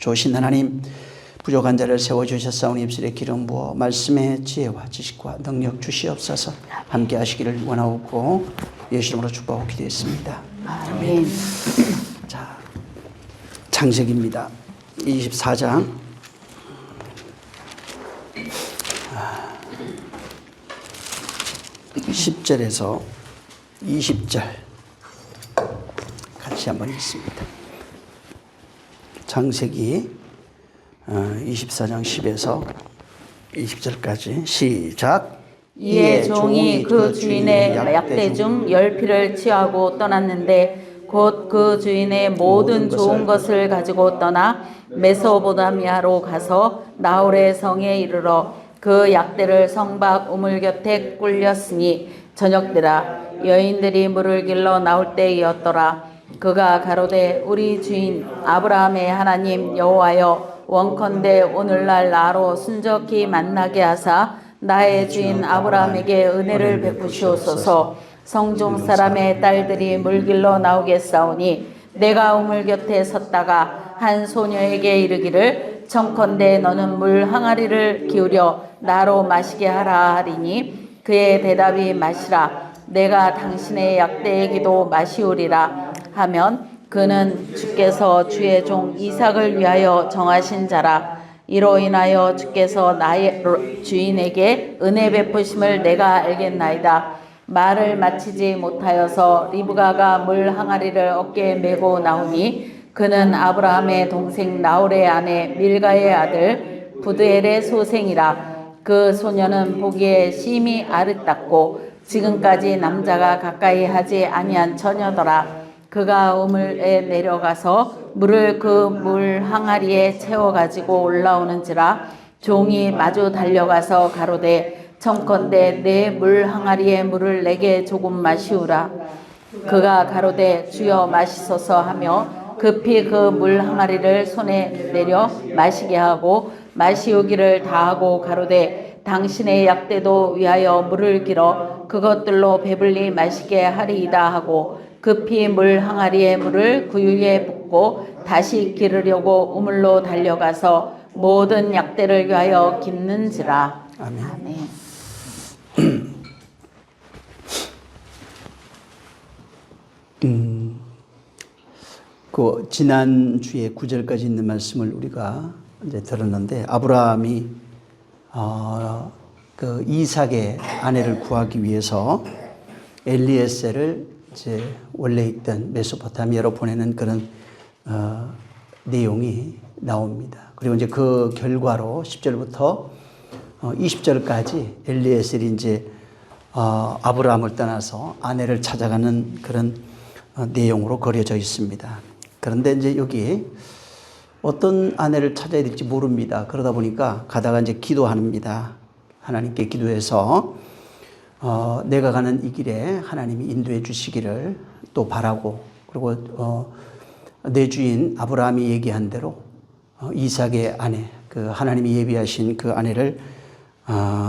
좋으신 하나님, 부족한 자를 세워주셨사오니 입술에 기름 부어 말씀의 지혜와 지식과 능력 주시옵소서. 함께 하시기를 원하옵고 예수 이름으로 축복하고 기도했습니다. 아멘. 자, 창세기입니다. 24장 10절에서 20절 같이 한번 읽습니다. 창세기 24장 10에서 20절까지 시작. 이에 종이 그 주인의 약대 중 열피를 취하고 떠났는데 곧 그 주인의 모든 좋은 것을 가지고 떠나 메소포타미아로 가서 나홀의 성에 이르러 그 약대를 성 밖 우물 곁에 꿀렸으니 저녁때라 여인들이 물을 길러 나올 때이었더라. 그가 가로되 우리 주인 아브라함의 하나님 여호와여, 원컨대 오늘날 나로 순적히 만나게 하사 나의 주인 아브라함에게 은혜를 베푸시옵소서. 성중 사람의 딸들이 물길로 나오겠사오니 내가 우물 곁에 섰다가 한 소녀에게 이르기를 청컨대 너는 물 항아리를 기울여 나로 마시게 하라 하리니 그의 대답이 마시라. 내가 당신의 약대에게도 마시우리라 하면 그는 주께서 주의 종 이삭을 위하여 정하신 자라. 이로 인하여 주께서 나의 주인에게 은혜 베푸심을 내가 알겠나이다. 말을 마치지 못하여서 리브가가 물 항아리를 어깨에 메고 나오니 그는 아브라함의 동생 나홀의 아내 밀가의 아들 부드엘의 소생이라. 그 소녀는 보기에 심히 아릇답고 지금까지 남자가 가까이 하지 아니한 처녀더라. 그가 우물에 내려가서 물을 그 물 항아리에 채워가지고 올라오는지라. 종이 마주 달려가서 가로되 청컨대 내 물 항아리에 물을 내게 조금 마시우라. 그가 가로되 주여 마시소서 하며 급히 그 물 항아리를 손에 내려 마시게 하고 마시우기를 다하고 가로되 당신의 약대도 위하여 물을 길어 그것들로 배불리 마시게 하리이다 하고 급히 물 항아리에 물을 구유에 붓고 다시 기르려고 우물로 달려가서 모든 약대를 위하여 깃는지라. 아멘. 아멘. 그 지난 주에 9절까지 있는 말씀을 우리가 이제 들었는데, 아브라함이 그 이삭의 아내를 구하기 위해서 엘리에셀을 이제 원래 있던 메소포타미아로 보내는 그런 내용이 나옵니다. 그리고 이제 그 결과로 10절부터 20절까지 엘리에셀이 이제 아브라함을 떠나서 아내를 찾아가는 그런 내용으로 그려져 있습니다. 그런데 이제 여기 어떤 아내를 찾아야 될지 모릅니다. 그러다 보니까 가다가 이제 기도합니다. 하나님께 기도해서 내가 가는 이 길에 하나님이 인도해 주시기를 또 바라고, 그리고 내 주인 아브라함이 얘기한 대로 이삭의 아내, 그 하나님이 예비하신 그 아내를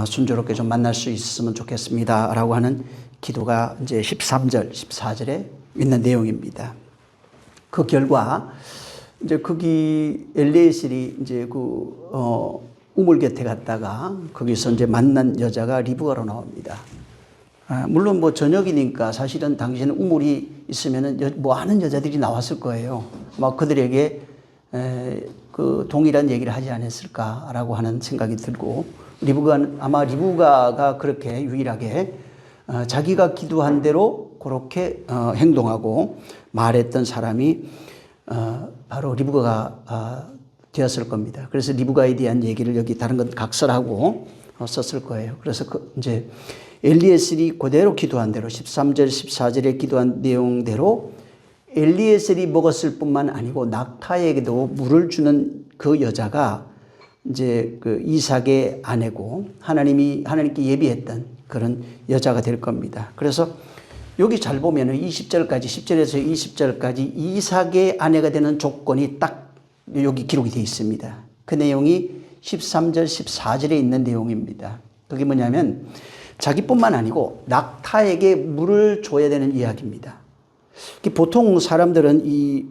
순조롭게 좀 만날 수 있었으면 좋겠습니다 라고 하는 기도가 이제 13절, 14절에 있는 내용입니다. 그 결과 이제 거기 엘리에셀이 이제 그 우물 곁에 갔다가 거기서 이제 만난 여자가 리브가로 나옵니다. 물론 뭐 저녁이니까 사실은 당시에는 우물이 있으면은 뭐 하는 여자들이 나왔을 거예요. 막 그들에게 그 동일한 얘기를 하지 않았을까라고 하는 생각이 들고, 아마 리브가가 그렇게 유일하게 자기가 기도한 대로 그렇게 행동하고 말했던 사람이 바로 리브가가 되었을 겁니다. 그래서 리브가에 대한 얘기를 여기 다른 건 각설하고 썼을 거예요. 그래서 이제 엘리에셀이 그대로 기도한 대로 13절, 14절에 기도한 내용대로 엘리에셀이 먹었을 뿐만 아니고 낙타에게도 물을 주는 그 여자가 이제 그 이삭의 아내고 하나님께 예비했던 그런 여자가 될 겁니다. 그래서 여기 잘 보면은 20절까지, 10절에서 20절까지 이삭의 아내가 되는 조건이 딱 여기 기록이 되어 있습니다. 그 내용이 13절, 14절에 있는 내용입니다. 그게 뭐냐면 자기뿐만 아니고 낙타에게 물을 줘야 되는 이야기입니다. 보통 사람들은 이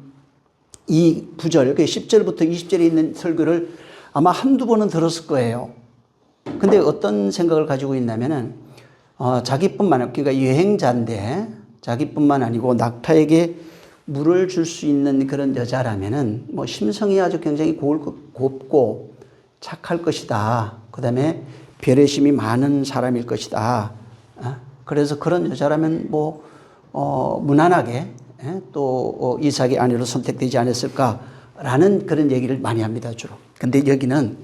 이 구절, 그 10절부터 20절에 있는 설교를 아마 한두 번은 들었을 거예요. 근데 어떤 생각을 가지고 있냐면은, 자기뿐만, 그러니까 여행자인데, 자기뿐만 아니고 낙타에게 물을 줄 수 있는 그런 여자라면은, 뭐, 심성이 아주 굉장히 곱고 착할 것이다. 그 다음에 배려심이 많은 사람일 것이다. 그래서 그런 여자라면 뭐, 무난하게 또 이삭의 아내로 선택되지 않았을까라는 그런 얘기를 많이 합니다, 주로. 근데 여기는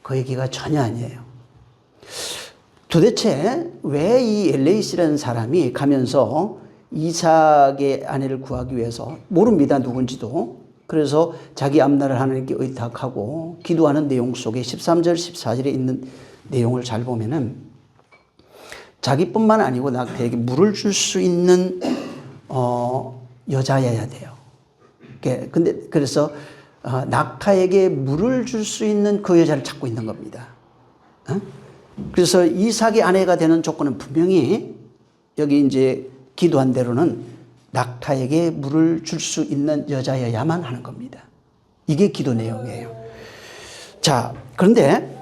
그 얘기가 전혀 아니에요. 도대체 왜 이 엘레이스라는 사람이 가면서 이삭의 아내를 구하기 위해서 모릅니다, 누군지도. 그래서 자기 앞날을 하나님께 의탁하고 기도하는 내용 속에 13절, 14절에 있는 내용을 잘 보면은 자기뿐만 아니고 낙타에게 물을 줄 수 있는 여자여야 돼요. 근데 그래서 낙타에게 물을 줄 수 있는 그 여자를 찾고 있는 겁니다. 그래서 이삭의 아내가 되는 조건은 분명히 여기 이제 기도한 대로는 낙타에게 물을 줄 수 있는 여자여야만 하는 겁니다. 이게 기도 내용이에요. 자, 그런데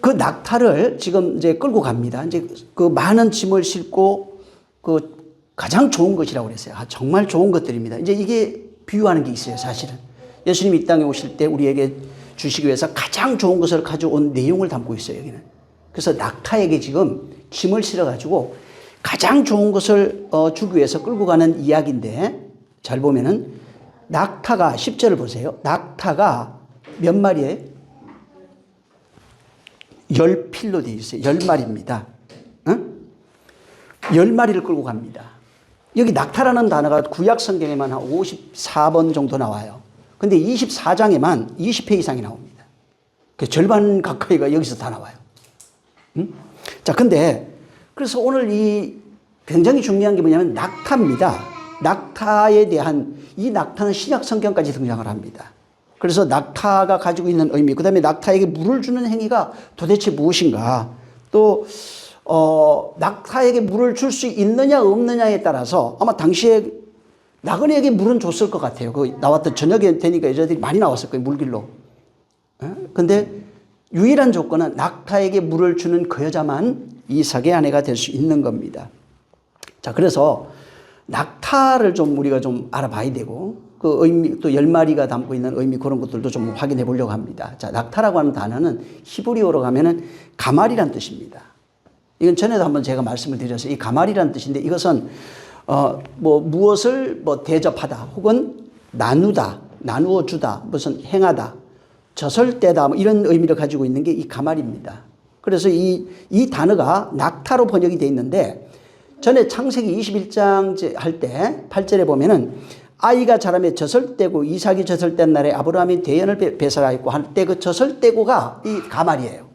그 낙타를 지금 이제 끌고 갑니다. 이제 그 많은 짐을 싣고 그 가장 좋은 것이라고 그랬어요. 정말 좋은 것들입니다. 이제 이게 비유하는 게 있어요, 사실은. 예수님이 이 땅에 오실 때 우리에게 주시기 위해서 가장 좋은 것을 가져온 내용을 담고 있어요, 여기는. 그래서 낙타에게 지금 짐을 실어가지고 가장 좋은 것을 주기 위해서 끌고 가는 이야기인데, 잘 보면은 낙타가 10절을 보세요. 낙타가 몇 마리예요? 10필로 되어 있어요. 10마리입니다. 응? 10마리를 끌고 갑니다. 여기 낙타라는 단어가 구약 성경에만 한 54번 정도 나와요. 근데 24장에만 20회 이상이 나옵니다. 절반 가까이가 여기서 다 나와요. 응? 자, 근데 그래서 오늘 이 굉장히 중요한 게 뭐냐면 낙타입니다. 낙타에 대한, 이 낙타는 신약 성경까지 등장을 합니다. 그래서 낙타가 가지고 있는 의미, 그 다음에 낙타에게 물을 주는 행위가 도대체 무엇인가, 또 낙타에게 물을 줄 수 있느냐 없느냐에 따라서 아마 당시에 나그네에게 물은 줬을 것 같아요. 그 나왔던 저녁에 되니까 여자들이 많이 나왔을 거예요, 물길로. 근데 유일한 조건은 낙타에게 물을 주는 그 여자만 이삭의 아내가 될 수 있는 겁니다. 자, 그래서 낙타를 좀 우리가 좀 알아봐야 되고, 그 의미, 또 10마리가 담고 있는 의미, 그런 것들도 좀 확인해 보려고 합니다. 자, 낙타라고 하는 단어는 히브리어로 가면은 가말이란 뜻입니다. 이건 전에도 한번 제가 말씀을 드렸어요. 이 가말이란 뜻인데, 이것은 뭐 무엇을 뭐 대접하다, 혹은 나누다, 나누어 주다, 무슨 행하다, 저설대다, 뭐 이런 의미를 가지고 있는 게 이 가말입니다. 그래서 이 단어가 낙타로 번역이 되어 있는데, 전에 창세기 21장 할 때 8절에 보면은 아이가 자라매 젖을떼고, 이삭이 젖을뗀 날에 아브라함이 대연을 배설하였고 할 때 그 젖을떼고가 이 가말이에요.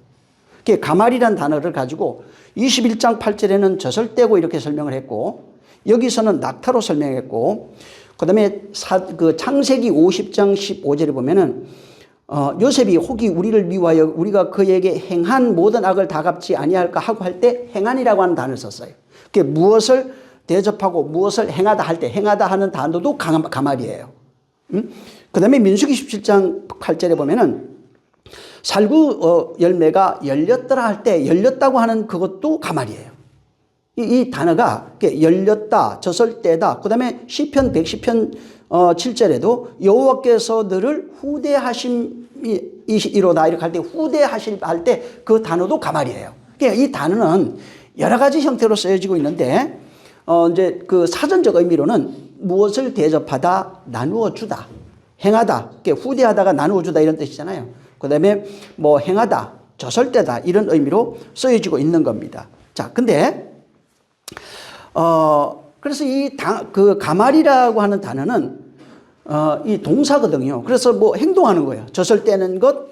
그 가말이란 단어를 가지고 21장 8절에는 젖을떼고 이렇게 설명을 했고, 여기서는 낙타로 설명했고, 그 다음에 그 창세기 50장 15절에 보면은 요셉이 혹이 우리를 미워하여 우리가 그에게 행한 모든 악을 다 갚지 아니할까 하고 할 때 행한이라고 하는 단어를 썼어요. 그게 무엇을 대접하고 무엇을 행하다 할 때, 행하다 하는 단어도 가말이에요. 그 다음에 민수기 17장 8절에 보면은 살구 열매가 열렸더라 할 때 열렸다고 하는 그것도 가말이에요. 이 단어가 열렸다, 젖을떼다. 그 다음에 시편 110편 7절에도 여호와께서 너를 후대하심이로다 이렇게 할 때, 후대하실 할 때 그 단어도 가말이에요. 그러니까 이 단어는 여러 가지 형태로 쓰여지고 있는데, 이제 그 사전적 의미로는 무엇을 대접하다, 나누어 주다, 행하다, 후대하다가 나누어 주다 이런 뜻이잖아요. 그 다음에 뭐 행하다, 젖을떼다 이런 의미로 쓰여지고 있는 겁니다. 자, 근데 그래서 그 가말이라고 하는 단어는 이 동사거든요. 그래서 뭐 행동하는 거예요. 젖을떼는 것,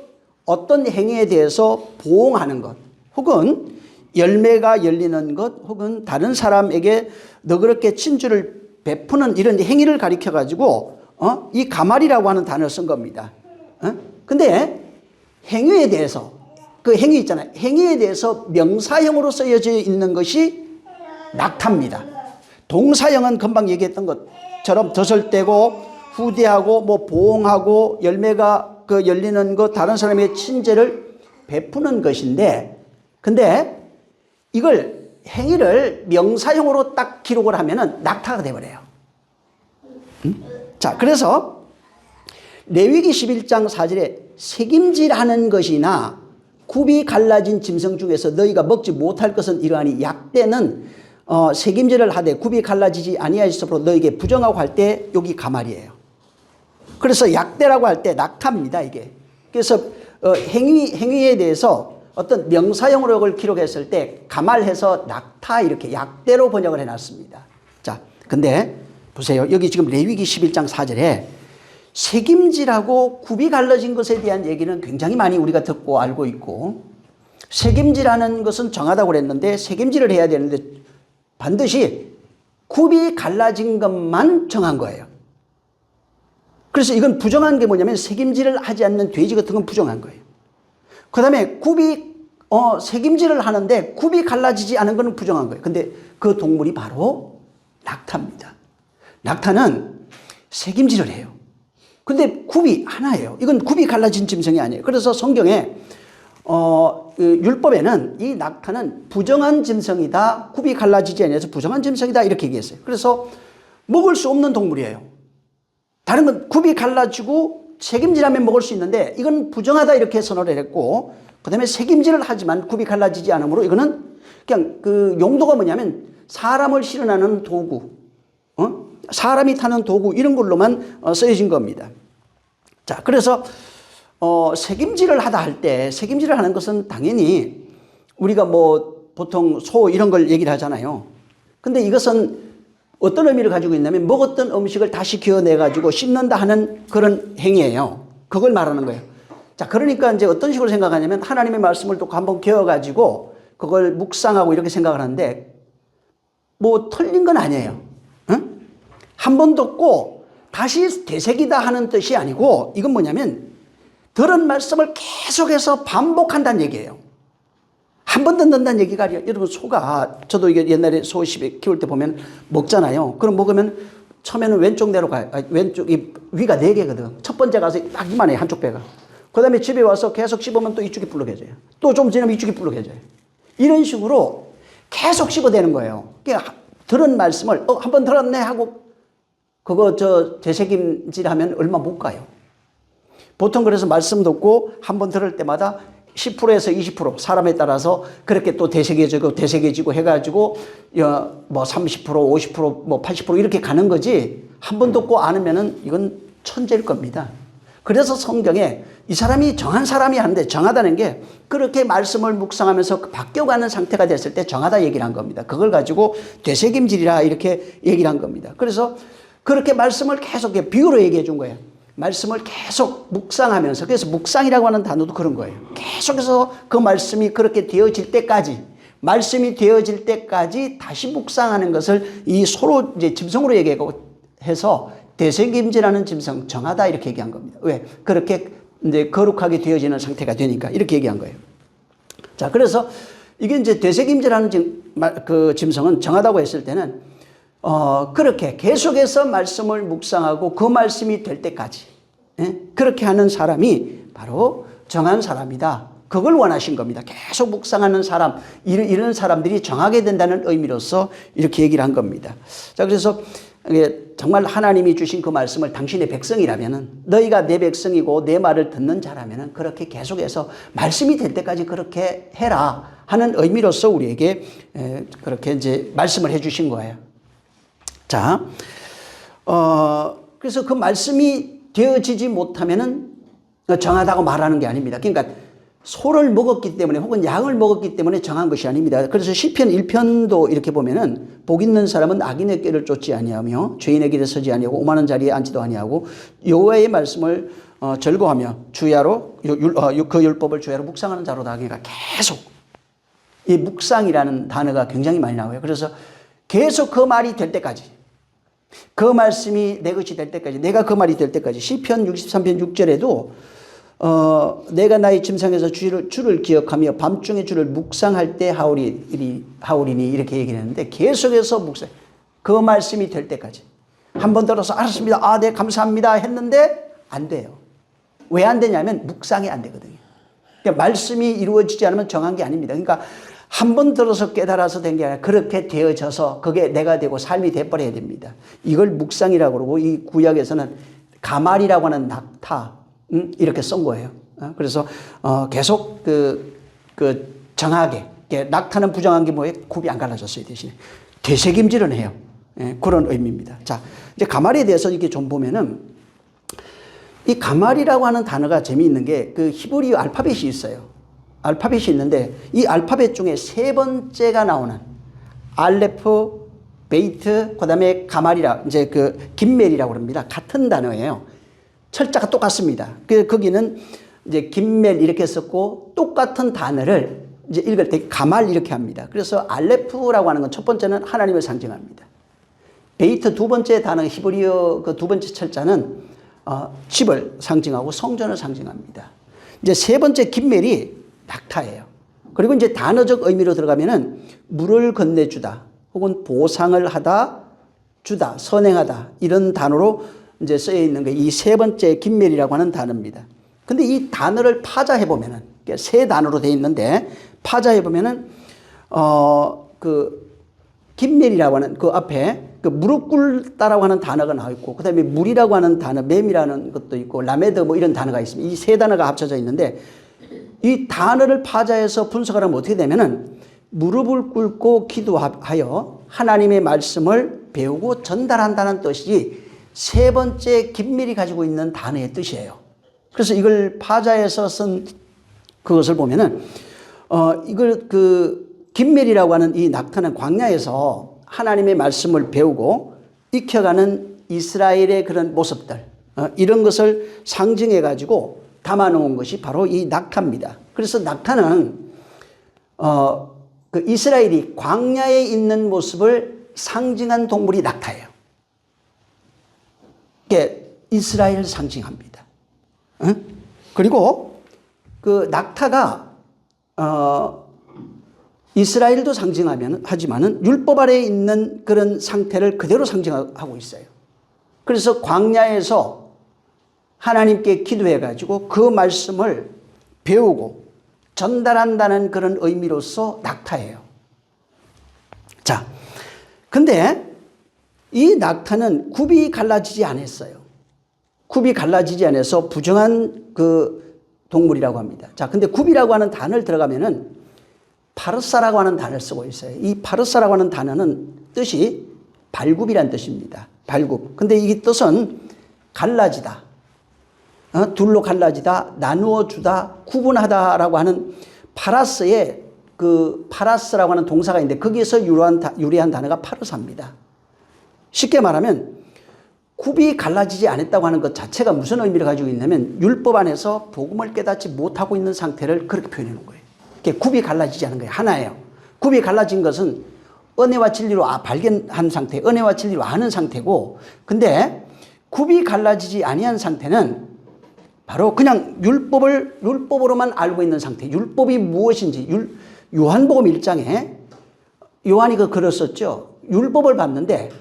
어떤 행위에 대해서 보응하는 것, 혹은 열매가 열리는 것, 혹은 다른 사람에게 너그럽게 친주를 베푸는 이런 행위를 가리켜 가지고 이 가말이라고 하는 단어를 쓴 겁니다. 근데 행위에 대해서, 그 행위 있잖아요. 행위에 대해서 명사형으로 쓰여져 있는 것이 낙타입니다. 동사형은 금방 얘기했던 것처럼 젖을떼고 후대하고 뭐 보응하고 열매가 그 열리는 것, 다른 사람의 친제를 베푸는 것인데, 근데 이걸 행위를 명사형으로 딱 기록을 하면은 낙타가 돼버려요. 자, 그래서 레위기 11장 4절에 책임질하는 것이나 굽이 갈라진 짐승 중에서 너희가 먹지 못할 것은 이러하니 약대는 책임질을 하되 굽이 갈라지지 아니하였으므로 너희에게 부정하고 할 때 여기 가말이에요. 그래서 약대라고 할 때 낙타입니다, 이게. 그래서 행위에 대해서 어떤 명사형으로 이걸 기록했을 때 가말해서 낙타 이렇게 약대로 번역을 해놨습니다. 자, 근데 보세요. 여기 지금 레위기 11장 4절에 책임질하고 굽이 갈라진 것에 대한 얘기는 굉장히 많이 우리가 듣고 알고 있고, 책임질하는 것은 정하다고 그랬는데 책임질을 해야 되는데 반드시 굽이 갈라진 것만 정한 거예요. 그래서 이건 부정한 게 뭐냐면 책임질을 하지 않는 돼지 같은 건 부정한 거예요. 그 다음에 굽이 책임질을 하는데 굽이 갈라지지 않은 것은 부정한 거예요. 근데 그 동물이 바로 낙타입니다. 낙타는 책임질을 해요. 근데 굽이 하나예요. 이건 굽이 갈라진 짐승이 아니에요. 그래서 성경에 율법에는 이 낙타는 부정한 짐승이다, 굽이 갈라지지 않아서 부정한 짐승이다 이렇게 얘기했어요. 그래서 먹을 수 없는 동물이에요. 다른 건 굽이 갈라지고 책임질하면 먹을 수 있는데 이건 부정하다 이렇게 선언을 했고, 그 다음에 책임질을 하지만 굽이 갈라지지 않으므로 이거는 그냥 그 용도가 뭐냐면 사람을 실현하는 도구, 사람이 타는 도구 이런 걸로만 쓰여진 겁니다. 자, 그래서 책임질을 하다 할 때 책임질을 하는 것은 당연히 우리가 뭐 보통 소 이런 걸 얘기를 하잖아요. 근데 이것은 어떤 의미를 가지고 있냐면 먹었던 음식을 다시 기어내 가지고 씹는다 하는 그런 행위예요. 그걸 말하는 거예요. 자, 그러니까 이제 어떤 식으로 생각하냐면 하나님의 말씀을 또 한번 기어 가지고 그걸 묵상하고 이렇게 생각을 하는데 뭐 틀린 건 아니에요. 응? 한 번 듣고 다시 되새기다 하는 뜻이 아니고 이건 뭐냐면 들은 말씀을 계속해서 반복한다는 얘기예요. 한 번 듣는다는 얘기가 아니라, 여러분 소가, 저도 이게 옛날에 소 키울 때 보면 먹잖아요. 그럼 먹으면 처음에는 왼쪽 내로 가요. 왼쪽, 위가 4개거든. 첫 번째 가서 딱 이만해, 한쪽 배가. 그 다음에 집에 와서 계속 씹으면 또 이쪽이 불룩해져요. 또 좀 지나면 이쪽이 불룩해져요. 이런 식으로 계속 씹어대는 거예요. 그러니까 들은 말씀을, 한 번 들었네 하고, 그거 되새김질 하면 얼마 못 가요. 보통 그래서 말씀 듣고 한 번 들을 때마다 10%에서 20% 사람에 따라서 그렇게 또 되새겨지고 해가지고 뭐 30%, 50%, 뭐 80% 이렇게 가는 거지, 한 번 듣고 안 하면은 이건 천재일 겁니다. 그래서 성경에 이 사람이 정한 사람이 하는데, 정하다는 게 그렇게 말씀을 묵상하면서 바뀌어가는 상태가 됐을 때 정하다 얘기를 한 겁니다. 그걸 가지고 되새김질이라 이렇게 얘기를 한 겁니다. 그래서 그렇게 말씀을 계속 비유로 얘기해 준 거예요. 말씀을 계속 묵상하면서, 그래서 묵상이라고 하는 단어도 그런 거예요. 계속해서 그 말씀이 그렇게 되어질 때까지, 말씀이 되어질 때까지 다시 묵상하는 것을 이 소로 이제 짐승으로 얘기해서 되새김질하는 짐승, 정하다 이렇게 얘기한 겁니다. 왜? 그렇게 이제 거룩하게 되어지는 상태가 되니까 이렇게 얘기한 거예요. 자, 그래서 이게 이제 되새김질하는 그 짐승은 정하다고 했을 때는 그렇게 계속해서 말씀을 묵상하고 그 말씀이 될 때까지, 그렇게 하는 사람이 바로 정한 사람이다. 그걸 원하신 겁니다. 계속 묵상하는 사람, 이런 사람들이 정하게 된다는 의미로서 이렇게 얘기를 한 겁니다. 자, 그래서 정말 하나님이 주신 그 말씀을 당신의 백성이라면은, 너희가 내 백성이고 내 말을 듣는 자라면은 그렇게 계속해서 말씀이 될 때까지 그렇게 해라 하는 의미로서 우리에게 그렇게 이제 말씀을 해 주신 거예요. 자, 그래서 그 말씀이 되어지지 못하면은 정하다고 말하는 게 아닙니다. 그러니까 소를 먹었기 때문에 혹은 양을 먹었기 때문에 정한 것이 아닙니다. 그래서 시편 1편도 이렇게 보면은 복 있는 사람은 악인의 꾀를 쫓지 아니하며 죄인의 길에 서지 아니하고 오만한 자리에 앉지도 아니하고 여호와의 말씀을 절거하며 주야로 그 율법을 주야로 묵상하는 자로다. 그러니까 계속 이 묵상이라는 단어가 굉장히 많이 나와요. 그래서 계속 그 말이 될 때까지, 그 말씀이 내 것이 될 때까지, 내가 그 말이 될 때까지. 시편 63편 6절에도 내가 나의 침상에서 주를 기억하며 밤중에 주를 묵상할 때 하오리니 이렇게 얘기를 했는데, 계속해서 묵상, 그 말씀이 될 때까지. 한 번 들어서 알았습니다. 아, 네, 감사합니다. 했는데 안 돼요. 왜 안 되냐면 묵상이 안 되거든요. 그러니까 말씀이 이루어지지 않으면 정한 게 아닙니다. 그러니까 한 번 들어서 깨달아서 된 게 아니라 그렇게 되어져서 그게 내가 되고 삶이 돼버려야 됩니다. 이걸 묵상이라고 그러고 이 구약에서는 가말이라고 하는 낙타 이렇게 쓴 거예요. 그래서 계속 정하게 낙타는 부정한 게 뭐예요? 굽이 안 갈라졌어요. 대신에 되새김질은 해요. 예, 그런 의미입니다. 자, 이제 가말에 대해서 이렇게 좀 보면은 이 가말이라고 하는 단어가 재미있는 게 그 히브리 알파벳이 있어요. 알파벳이 있는데 이 알파벳 중에 세 번째가 나오는 알레프, 베이트, 그 다음에 가말이라 이제 그 김멜이라고 합니다. 같은 단어예요. 철자가 똑같습니다. 거기는 이제 김멜 이렇게 썼고 똑같은 단어를 이제 읽을 때 가말 이렇게 합니다. 그래서 알레프라고 하는 건 첫 번째는 하나님을 상징합니다. 베이트 두 번째 단어 히브리어 그 두 번째 철자는 집을 상징하고 성전을 상징합니다. 이제 세 번째 김멜이 낙타예요. 그리고 이제 단어적 의미로 들어가면은 물을 건네주다 혹은 보상을 하다 주다 선행하다 이런 단어로 이제 쓰여 있는 게 이 세 번째 김멜이라고 하는 단어입니다. 근데 이 단어를 파자해 보면은 세 단어로 되어 있는데 파자해 보면은 그 김멜이라고 하는 그 앞에 그 무릎 꿇다라고 하는 단어가 나와 있고 그다음에 물이라고 하는 단어 맴이라는 것도 있고 라메드 뭐 이런 단어가 있습니다. 이 세 단어가 합쳐져 있는데 이 단어를 파자해서 분석을 하면 어떻게 되면은 무릎을 꿇고 기도하여 하나님의 말씀을 배우고 전달한다는 뜻이 세 번째 김멜이 가지고 있는 단어의 뜻이에요. 그래서 이걸 파자해서 쓴 그것을 보면은 이걸 그 김멜이라고 하는 이 낙타는 광야에서 하나님의 말씀을 배우고 익혀가는 이스라엘의 그런 모습들 이런 것을 상징해 가지고 담아놓은 것이 바로 이 낙타입니다. 그래서 낙타는 그 이스라엘이 광야에 있는 모습을 상징한 동물이 낙타예요. 이게 이스라엘을 상징합니다. 그리고 그 낙타가 이스라엘도 하지만은 율법 아래에 있는 그런 상태를 그대로 상징하고 있어요. 그래서 광야에서 하나님께 기도해 가지고 그 말씀을 배우고 전달한다는 그런 의미로서 낙타예요. 자, 근데 이 낙타는 굽이 갈라지지 않았어요. 굽이 갈라지지 않아서 부정한 그 동물이라고 합니다. 자, 근데 굽이라고 하는 단어를 들어가면은 파르사라고 하는 단어를 쓰고 있어요. 이 파르사라고 하는 단어는 뜻이 발굽이란 뜻입니다. 발굽. 근데 이 뜻은 갈라지다. 둘로 갈라지다, 나누어 주다, 구분하다라고 하는 파라스의 그 파라스라고 하는 동사가 있는데 거기에서 유래한 단어가 파르사입니다. 쉽게 말하면 굽이 갈라지지 않았다고 하는 것 자체가 무슨 의미를 가지고 있냐면 율법 안에서 복음을 깨닫지 못하고 있는 상태를 그렇게 표현해 놓은 거예요. 굽이 갈라지지 않은 거예요. 하나예요. 굽이 갈라진 것은 은혜와 진리로 발견한 상태, 은혜와 진리로 아는 상태고 근데 굽이 갈라지지 아니한 상태는 바로 그냥 율법으로만 알고 있는 상태. 율법이 무엇인지 요한복음 1장에 요한이 글을 썼죠. 율법을 봤는데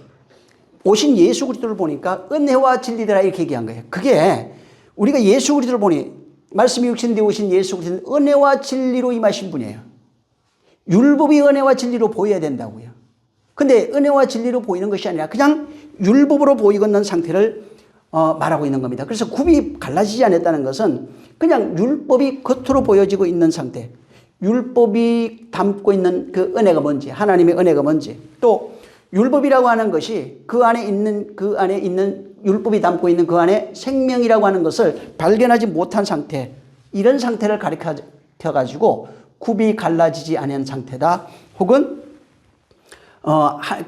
오신 예수 그리스도를 보니까 은혜와 진리더라 이렇게 얘기한 거예요. 그게 우리가 예수 그리스도를 보니 말씀이 육신되어 오신 예수 그리스도는 은혜와 진리로 임하신 분이에요. 율법이 은혜와 진리로 보여야 된다고요. 근데 은혜와 진리로 보이는 것이 아니라 그냥 율법으로 보이고 있는 상태를 말하고 있는 겁니다. 그래서 굽이 갈라지지 않았다는 것은 그냥 율법이 겉으로 보여지고 있는 상태, 율법이 담고 있는 그 은혜가 뭔지, 하나님의 은혜가 뭔지, 또 율법이라고 하는 것이 그 안에 있는 율법이 담고 있는 그 안에 생명이라고 하는 것을 발견하지 못한 상태, 이런 상태를 가리켜 가지고 굽이 갈라지지 않은 상태다. 혹은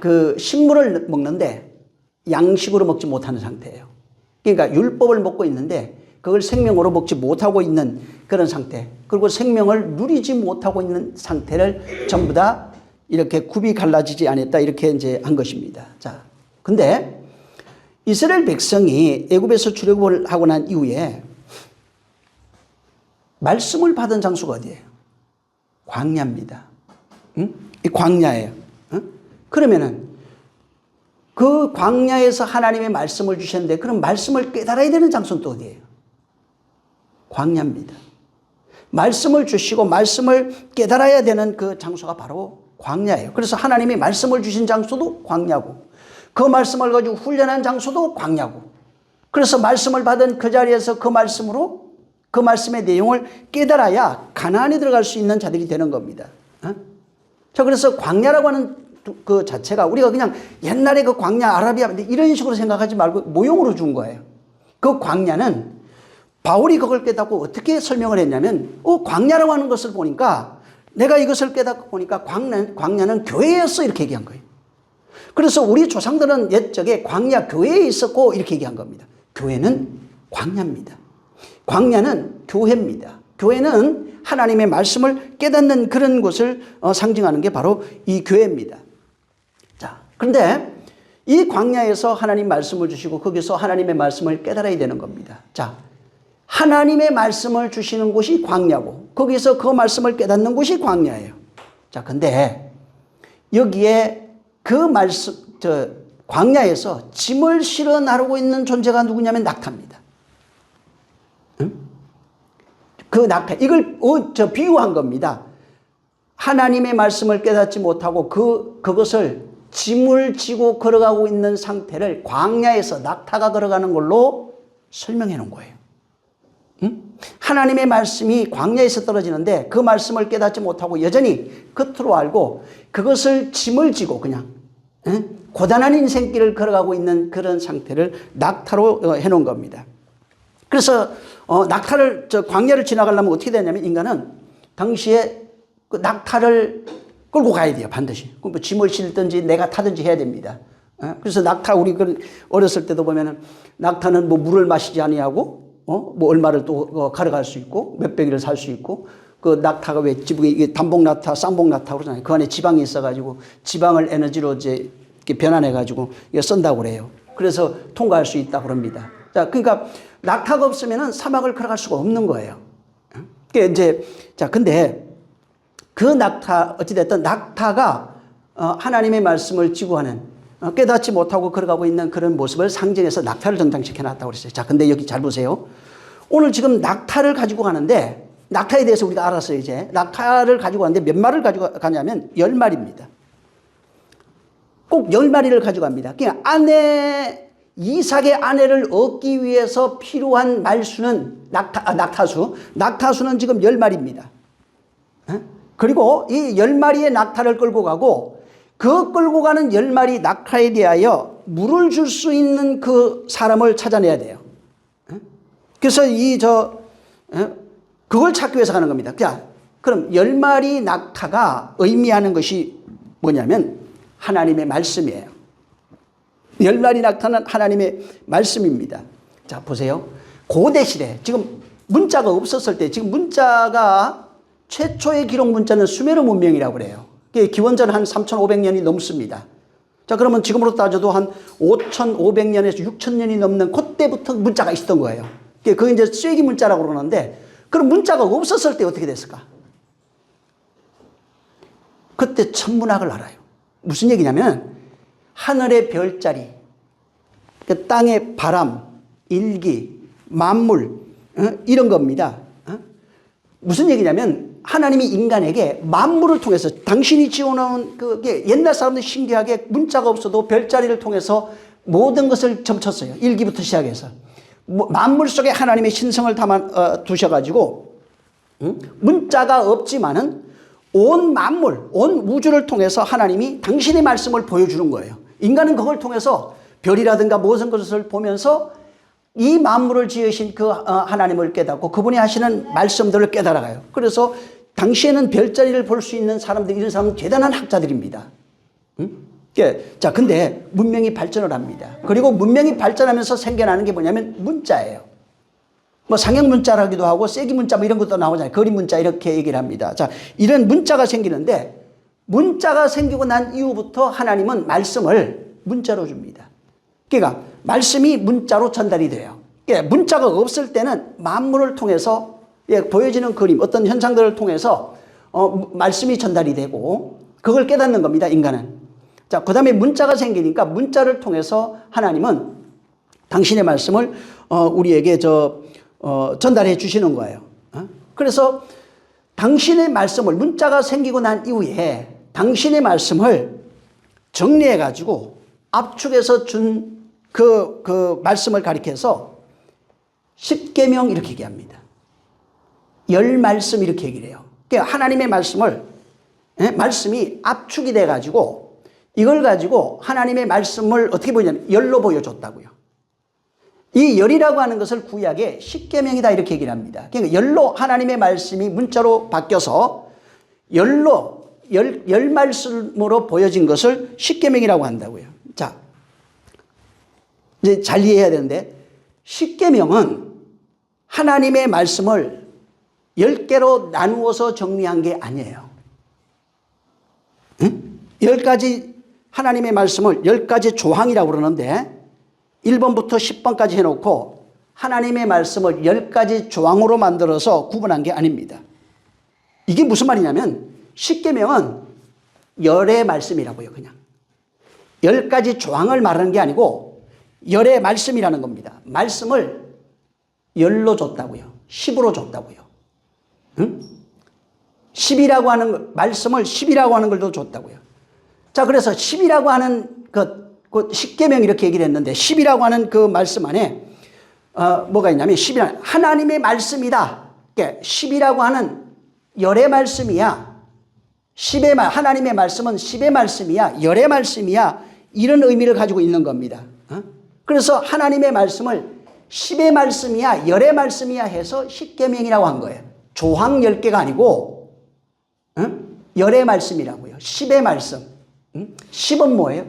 그 식물을 먹는데 양식으로 먹지 못하는 상태예요. 그러니까 율법을 먹고 있는데 그걸 생명으로 먹지 못하고 있는 그런 상태, 그리고 생명을 누리지 못하고 있는 상태를 전부 다 이렇게 굽이 갈라지지 않았다 이렇게 이제 한 것입니다. 자, 근데 이스라엘 백성이 애굽에서 출애굽을 하고 난 이후에 말씀을 받은 장소가 어디예요? 광야입니다. 응? 이 광야예요. 응? 그러면은 그 광야에서 하나님의 말씀을 주셨는데 그럼 말씀을 깨달아야 되는 장소는 또 어디예요? 광야입니다. 말씀을 주시고 말씀을 깨달아야 되는 그 장소가 바로 광야예요. 그래서 하나님이 말씀을 주신 장소도 광야고 그 말씀을 가지고 훈련한 장소도 광야고 그래서 말씀을 받은 그 자리에서 그 말씀으로 그 말씀의 내용을 깨달아야 가나안에 들어갈 수 있는 자들이 되는 겁니다. 자, 그래서 광야라고 하는 그 자체가 우리가 그냥 옛날에 그 광야 아라비아 이런 식으로 생각하지 말고 모형으로 준 거예요. 그 광야는 바울이 그걸 깨닫고 어떻게 설명을 했냐면 광야라고 하는 것을 보니까 내가 이것을 깨닫고 보니까 광야는 교회였어 이렇게 얘기한 거예요. 그래서 우리 조상들은 옛적에 광야 교회에 있었고 이렇게 얘기한 겁니다. 교회는 광야입니다. 광야는 교회입니다. 교회는 하나님의 말씀을 깨닫는 그런 곳을 상징하는 게 바로 이 교회입니다. 자, 그런데 이 광야에서 하나님 말씀을 주시고 거기서 하나님의 말씀을 깨달아야 되는 겁니다. 자, 하나님의 말씀을 주시는 곳이 광야고 거기서 그 말씀을 깨닫는 곳이 광야예요. 자, 근데 여기에 그 말씀, 광야에서 짐을 실어 나르고 있는 존재가 누구냐면 낙타입니다. 응? 그 낙타, 이걸 비유한 겁니다. 하나님의 말씀을 깨닫지 못하고 그것을 짐을 지고 걸어가고 있는 상태를 광야에서 낙타가 걸어가는 걸로 설명해 놓은 거예요. 응? 하나님의 말씀이 광야에서 떨어지는데 그 말씀을 깨닫지 못하고 여전히 겉으로 알고 그것을 짐을 지고 그냥 고단한 인생길을 걸어가고 있는 그런 상태를 낙타로 해놓은 겁니다. 그래서 낙타를 광야를 지나가려면 어떻게 되냐면 인간은 당시에 그 낙타를 끌고 가야 돼요. 반드시. 뭐 짐을 실든지 내가 타든지 해야 됩니다. 그래서 낙타 우리 어렸을 때도 보면은 낙타는 뭐 물을 마시지 아니하고 뭐 얼마를 또 걸어갈 수 있고 몇백 일을 살 수 있고 그 낙타가 왜 이게 단복 낙타, 쌍복 낙타 그러잖아요. 그 안에 지방이 있어가지고 지방을 에너지로 이제 이렇게 변환해가지고 이거 쓴다고 그래요. 그래서 통과할 수 있다고 그럽니다. 자, 그러니까 낙타가 없으면은 사막을 걸어갈 수가 없는 거예요. 그러니까 이제 자, 근데 그 낙타 어찌됐든 낙타가 하나님의 말씀을 지구하는 깨닫지 못하고 걸어가고 있는 그런 모습을 상징해서 낙타를 등장시켜 놨다고 그랬어요. 자, 근데 여기 잘 보세요. 오늘 지금 낙타를 가지고 가는데 낙타에 대해서 우리가 알았어요. 이제 낙타를 가지고 가는데 몇 마리를 가지고 가냐면 10마리입니다. 꼭 10마리를 가져갑니다. 그러니까 이삭의 아내를 얻기 위해서 필요한 말수는 낙타수는 지금 10마리입니다. 그리고 이 10마리의 낙타를 끌고 가고 그 끌고 가는 10마리 낙타에 대하여 물을 줄 수 있는 그 사람을 찾아내야 돼요. 그래서 그걸 찾기 위해서 가는 겁니다. 자, 그럼 10마리 낙타가 의미하는 것이 뭐냐면 하나님의 말씀이에요. 10마리 낙타는 하나님의 말씀입니다. 자, 보세요. 고대 시대, 지금 문자가 없었을 때, 지금 문자가 최초의 기록 문자는 수메르 문명이라고 그래요. 기원전 한 3,500년이 넘습니다. 자, 그러면 지금으로 따져도 한 5,500년에서 6,000년이 넘는 그때부터 문자가 있었던 거예요. 그게 이제 쐐기 문자라고 그러는데, 그럼 문자가 없었을 때 어떻게 됐을까? 그때 천문학을 알아요. 무슨 얘기냐면, 하늘의 별자리, 그 땅의 바람, 일기, 만물, 이런 겁니다. 무슨 얘기냐면, 하나님이 인간에게 만물을 통해서 당신이 지어놓은 그게 옛날 사람들이 신기하게 문자가 없어도 별자리를 통해서 모든 것을 점쳤어요. 일기부터 시작해서. 만물 속에 하나님의 신성을 담아 두셔가지고 문자가 없지만은 온 만물, 온 우주를 통해서 하나님이 당신의 말씀을 보여주는 거예요. 인간은 그걸 통해서 별이라든가 무슨 것을 보면서 이 만물을 지으신 그 하나님을 깨닫고 그분이 하시는 말씀들을 깨달아가요. 그래서 당시에는 별자리를 볼 수 있는 사람들, 이런 사람은 대단한 학자들입니다. 자, 근데 문명이 발전을 합니다. 그리고 문명이 발전하면서 생겨나는 게 뭐냐면 문자예요. 뭐 상형 문자라기도 하고 쐐기 문자 뭐 이런 것도 나오잖아요. 거리 문자 이렇게 얘기를 합니다. 자, 이런 문자가 생기는데 문자가 생기고 난 이후부터 하나님은 말씀을 문자로 줍니다. 그러니까 말씀이 문자로 전달이 돼요. 그러니까 문자가 없을 때는 만물을 통해서 보여지는 그림, 어떤 현상들을 통해서 말씀이 전달이 되고 그걸 깨닫는 겁니다, 인간은. 자, 그 다음에 문자가 생기니까 문자를 통해서 하나님은 당신의 말씀을 우리에게 전달해 주시는 거예요. 그래서 당신의 말씀을 문자가 생기고 난 이후에 당신의 말씀을 정리해 가지고 압축해서 준 그 말씀을 가리켜서 십계명 이렇게 얘기합니다. 열 말씀 이렇게 얘기를 해요. 그러니까 하나님의 말씀이 압축이 돼 가지고 이걸 가지고 하나님의 말씀을 어떻게 보냐면 열로 보여줬다고요. 이 열이라고 하는 것을 구약의 십계명이다 이렇게 얘기를 합니다. 그러니까 열로 하나님의 말씀이 문자로 바뀌어서 열 말씀으로 보여진 것을 십계명이라고 한다고요. 자, 이제 잘 이해해야 되는데 십계명은 하나님의 말씀을 10개로 나누어서 정리한 게 아니에요. 10가지 하나님의 말씀을 10가지 조항이라고 그러는데 1번부터 10번까지 해놓고 하나님의 말씀을 10가지 조항으로 만들어서 구분한 게 아닙니다. 이게 무슨 말이냐면 십계명은 열의 말씀이라고요. 그냥 10가지 조항을 말하는 게 아니고 열의 말씀이라는 겁니다. 말씀을 열로 줬다고요. 10으로 줬다고요. 10이라고 하는 말씀을 10이라고 하는 걸도 줬다고요. 자, 그래서 10이라고 하는 그 십계명 이렇게 얘기를 했는데 10이라고 하는 그 말씀 안에 뭐가 있냐면 10이라는 하나님의 말씀이다. 그러니까 10이라고 하는 열의 말씀이야. 하나님의 말씀은 10의 말씀이야. 열의 말씀이야. 이런 의미를 가지고 있는 겁니다. 그래서 하나님의 말씀을 10의 말씀이야. 열의 말씀이야 해서 십계명이라고 한 거예요. 조항 10개가 아니고 열의 말씀이라고요. 10의 말씀. 10은 뭐예요?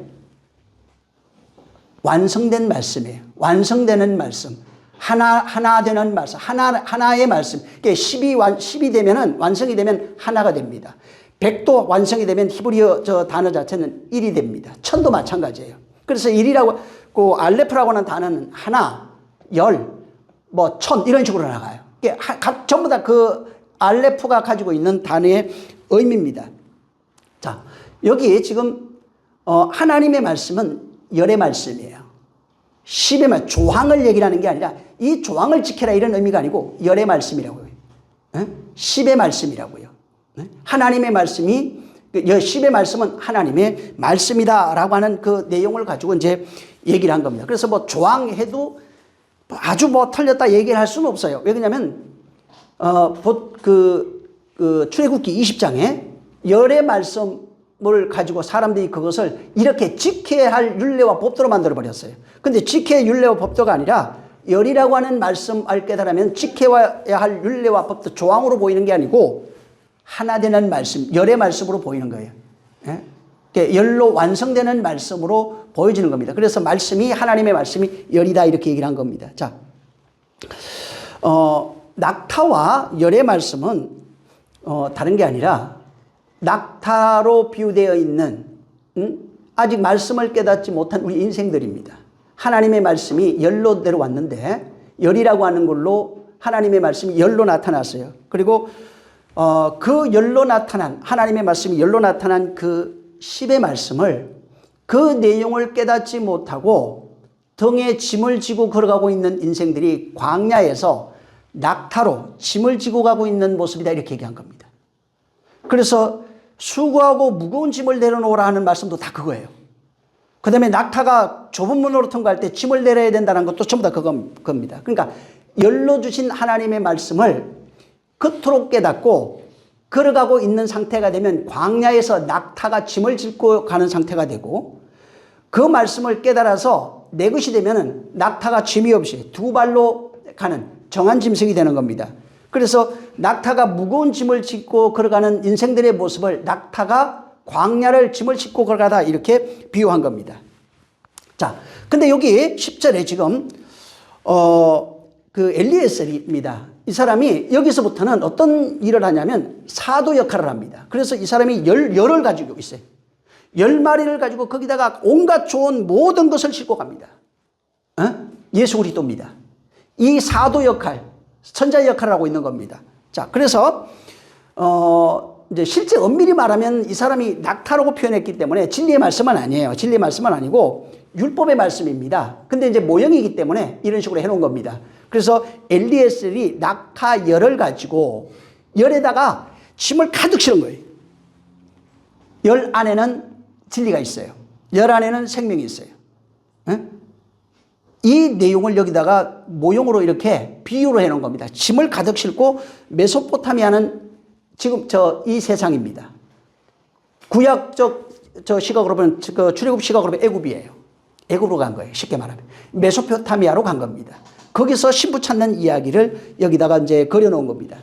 완성된 말씀이에요. 완성되는 말씀. 하나 되는 말씀. 하나의 말씀. 그러니까 10이 되면은 완성이 되면 하나가 됩니다. 100도 완성이 되면 히브리어 단어 자체는 1이 됩니다. 천도 마찬가지예요. 그래서 1이라고 그 알레프라고 하는 단어는 하나, 열, 천 이런 식으로 나가요. 전부 다 그 알레프가 가지고 있는 단어의 의미입니다. 자, 여기 지금 하나님의 말씀은 열의 말씀이에요. 10의 말씀, 조항을 얘기하는 게 아니라 이 조항을 지켜라 이런 의미가 아니고 열의 말씀이라고요. 10의 말씀이라고요. 하나님의 말씀이 10의 말씀은 하나님의 말씀이다라고 하는 그 내용을 가지고 이제 얘기를 한 겁니다. 그래서 조항해도 아주 틀렸다 얘기를 할 수는 없어요. 왜 그러냐면 출애굽기 20장에 열의 말씀을 가지고 사람들이 그것을 이렇게 지켜야 할 율례와 법도로 만들어 버렸어요. 근데 지켜야 율례와 법도가 아니라 열이라고 하는 말씀을 깨달으면 지켜야 할 율례와 법도 조항으로 보이는 게 아니고 하나 되는 말씀, 열의 말씀으로 보이는 거예요. 예? 열로 완성되는 말씀으로 보여지는 겁니다. 그래서 하나님의 말씀이 열이다 이렇게 얘기를 한 겁니다. 자, 낙타와 열의 말씀은 다른 게 아니라 낙타로 비유되어 있는 아직 말씀을 깨닫지 못한 우리 인생들입니다. 하나님의 말씀이 열로 내려왔는데 열이라고 하는 걸로 하나님의 말씀이 열로 나타났어요. 그리고 그 열로 나타난 하나님의 말씀이 열로 나타난 그 10의 말씀을 그 내용을 깨닫지 못하고 등에 짐을 지고 걸어가고 있는 인생들이 광야에서 낙타로 짐을 지고 가고 있는 모습이다 이렇게 얘기한 겁니다. 그래서 수고하고 무거운 짐을 내려놓으라 하는 말씀도 다 그거예요. 그 다음에 낙타가 좁은 문으로 통과할 때 짐을 내려야 된다는 것도 전부 다 그겁니다. 그러니까 열로 주신 하나님의 말씀을 그토록 깨닫고 걸어가고 있는 상태가 되면 광야에서 낙타가 짐을 싣고 가는 상태가 되고 그 말씀을 깨달아서 내 것이 되면 낙타가 짐이 없이 두 발로 가는 정한 짐승이 되는 겁니다. 그래서 낙타가 무거운 짐을 싣고 걸어가는 인생들의 모습을 낙타가 광야를 짐을 싣고 걸어가다 이렇게 비유한 겁니다. 자, 근데 여기 10절에 지금 그 엘리에셀입니다. 이 사람이 여기서부터는 어떤 일을 하냐면 사도 역할을 합니다. 그래서 이 사람이 열을 가지고 있어요. 10마리를 가지고 거기다가 온갖 좋은 모든 것을 싣고 갑니다. 예수 그리스도입니다. 이 사도 역할, 선자 역할을 하고 있는 겁니다. 자, 그래서 이제 실제 엄밀히 말하면 이 사람이 낙타라고 표현했기 때문에 진리의 말씀은 아니에요. 진리의 말씀은 아니고 율법의 말씀입니다. 근데 이제 모형이기 때문에 이런 식으로 해놓은 겁니다. 그래서 엘리에셀이 낙타 열을 가지고 열에다가 침을 가득 실은 거예요. 열 안에는 진리가 있어요. 열 안에는 생명이 있어요. 에? 이 내용을 여기다가 모형으로 이렇게 비유로 해놓은 겁니다. 짐을 가득 싣고 메소포타미아는 지금 이 세상입니다. 구약적 시각으로 보면 출애굽 시각으로 보면 애굽이에요. 애굽으로 간 거예요. 쉽게 말하면 메소포타미아로 간 겁니다. 거기서 신부 찾는 이야기를 여기다가 이제 그려놓은 겁니다.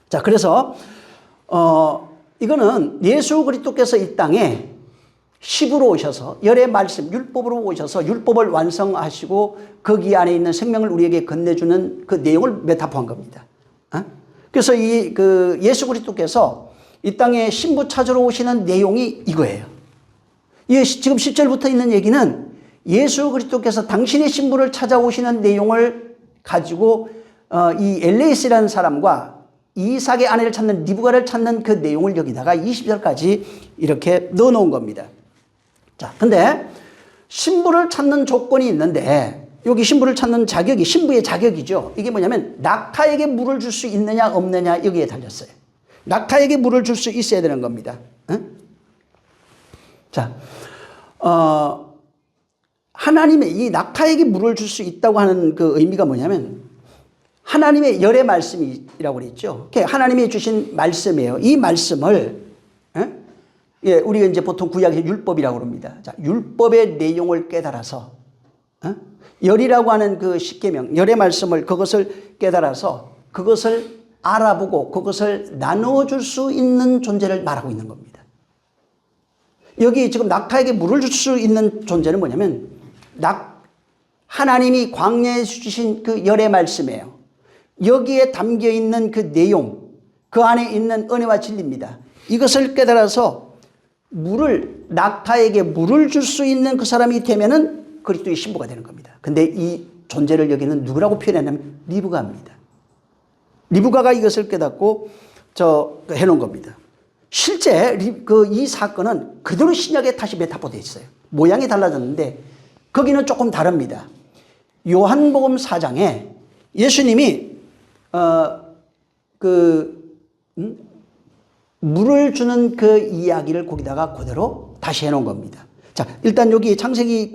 자, 그래서 이거는 예수 그리스도께서 이 땅에 십으로 오셔서 열의 말씀 율법으로 오셔서 율법을 완성하시고 거기 안에 있는 생명을 우리에게 건네주는 그 내용을 메타포한 겁니다. 그래서 예수 그리스도께서 이 땅에 신부 찾으러 오시는 내용이 이거예요. 지금 10절부터 있는 얘기는 예수 그리스도께서 당신의 신부를 찾아오시는 내용을 가지고 이 엘레이스라는 사람과 이삭의 아내를 찾는 리브가를 찾는 그 내용을 여기다가 20절까지 이렇게 넣어놓은 겁니다. 자, 근데 신부를 찾는 조건이 있는데 여기 신부를 찾는 자격이 신부의 자격이죠. 이게 뭐냐면 낙타에게 물을 줄 수 있느냐 없느냐 여기에 달렸어요. 낙타에게 물을 줄 수 있어야 되는 겁니다. 응? 자, 하나님의 이 낙타에게 물을 줄 수 있다고 하는 그 의미가 뭐냐면 하나님의 열의 말씀이라고 그랬죠. 하나님이 주신 말씀이에요. 이 말씀을 우리가 이제 보통 구약의 율법이라고 그럽니다. 자, 율법의 내용을 깨달아서 열이라고 하는 그 십계명, 열의 말씀을 그것을 깨달아서 그것을 알아보고 그것을 나누어 줄 수 있는 존재를 말하고 있는 겁니다. 여기 지금 낙타에게 물을 줄 수 있는 존재는 뭐냐면 하나님이 광야에 주신 그 열의 말씀이에요. 여기에 담겨 있는 그 내용, 그 안에 있는 은혜와 진리입니다. 이것을 깨달아서 낙타에게 물을 줄 수 있는 그 사람이 되면은 그리스도의 신부가 되는 겁니다. 근데 이 존재를 여기는 누구라고 표현하냐면 리브가입니다. 리브가가 이것을 깨닫고 해놓은 겁니다. 실제 이 사건은 그대로 신약에 다시 메타포되어 있어요. 모양이 달라졌는데 거기는 조금 다릅니다. 요한복음 4장에 예수님이 물을 주는 그 이야기를 거기다가 그대로 다시 해놓은 겁니다. 자, 일단 여기 창세기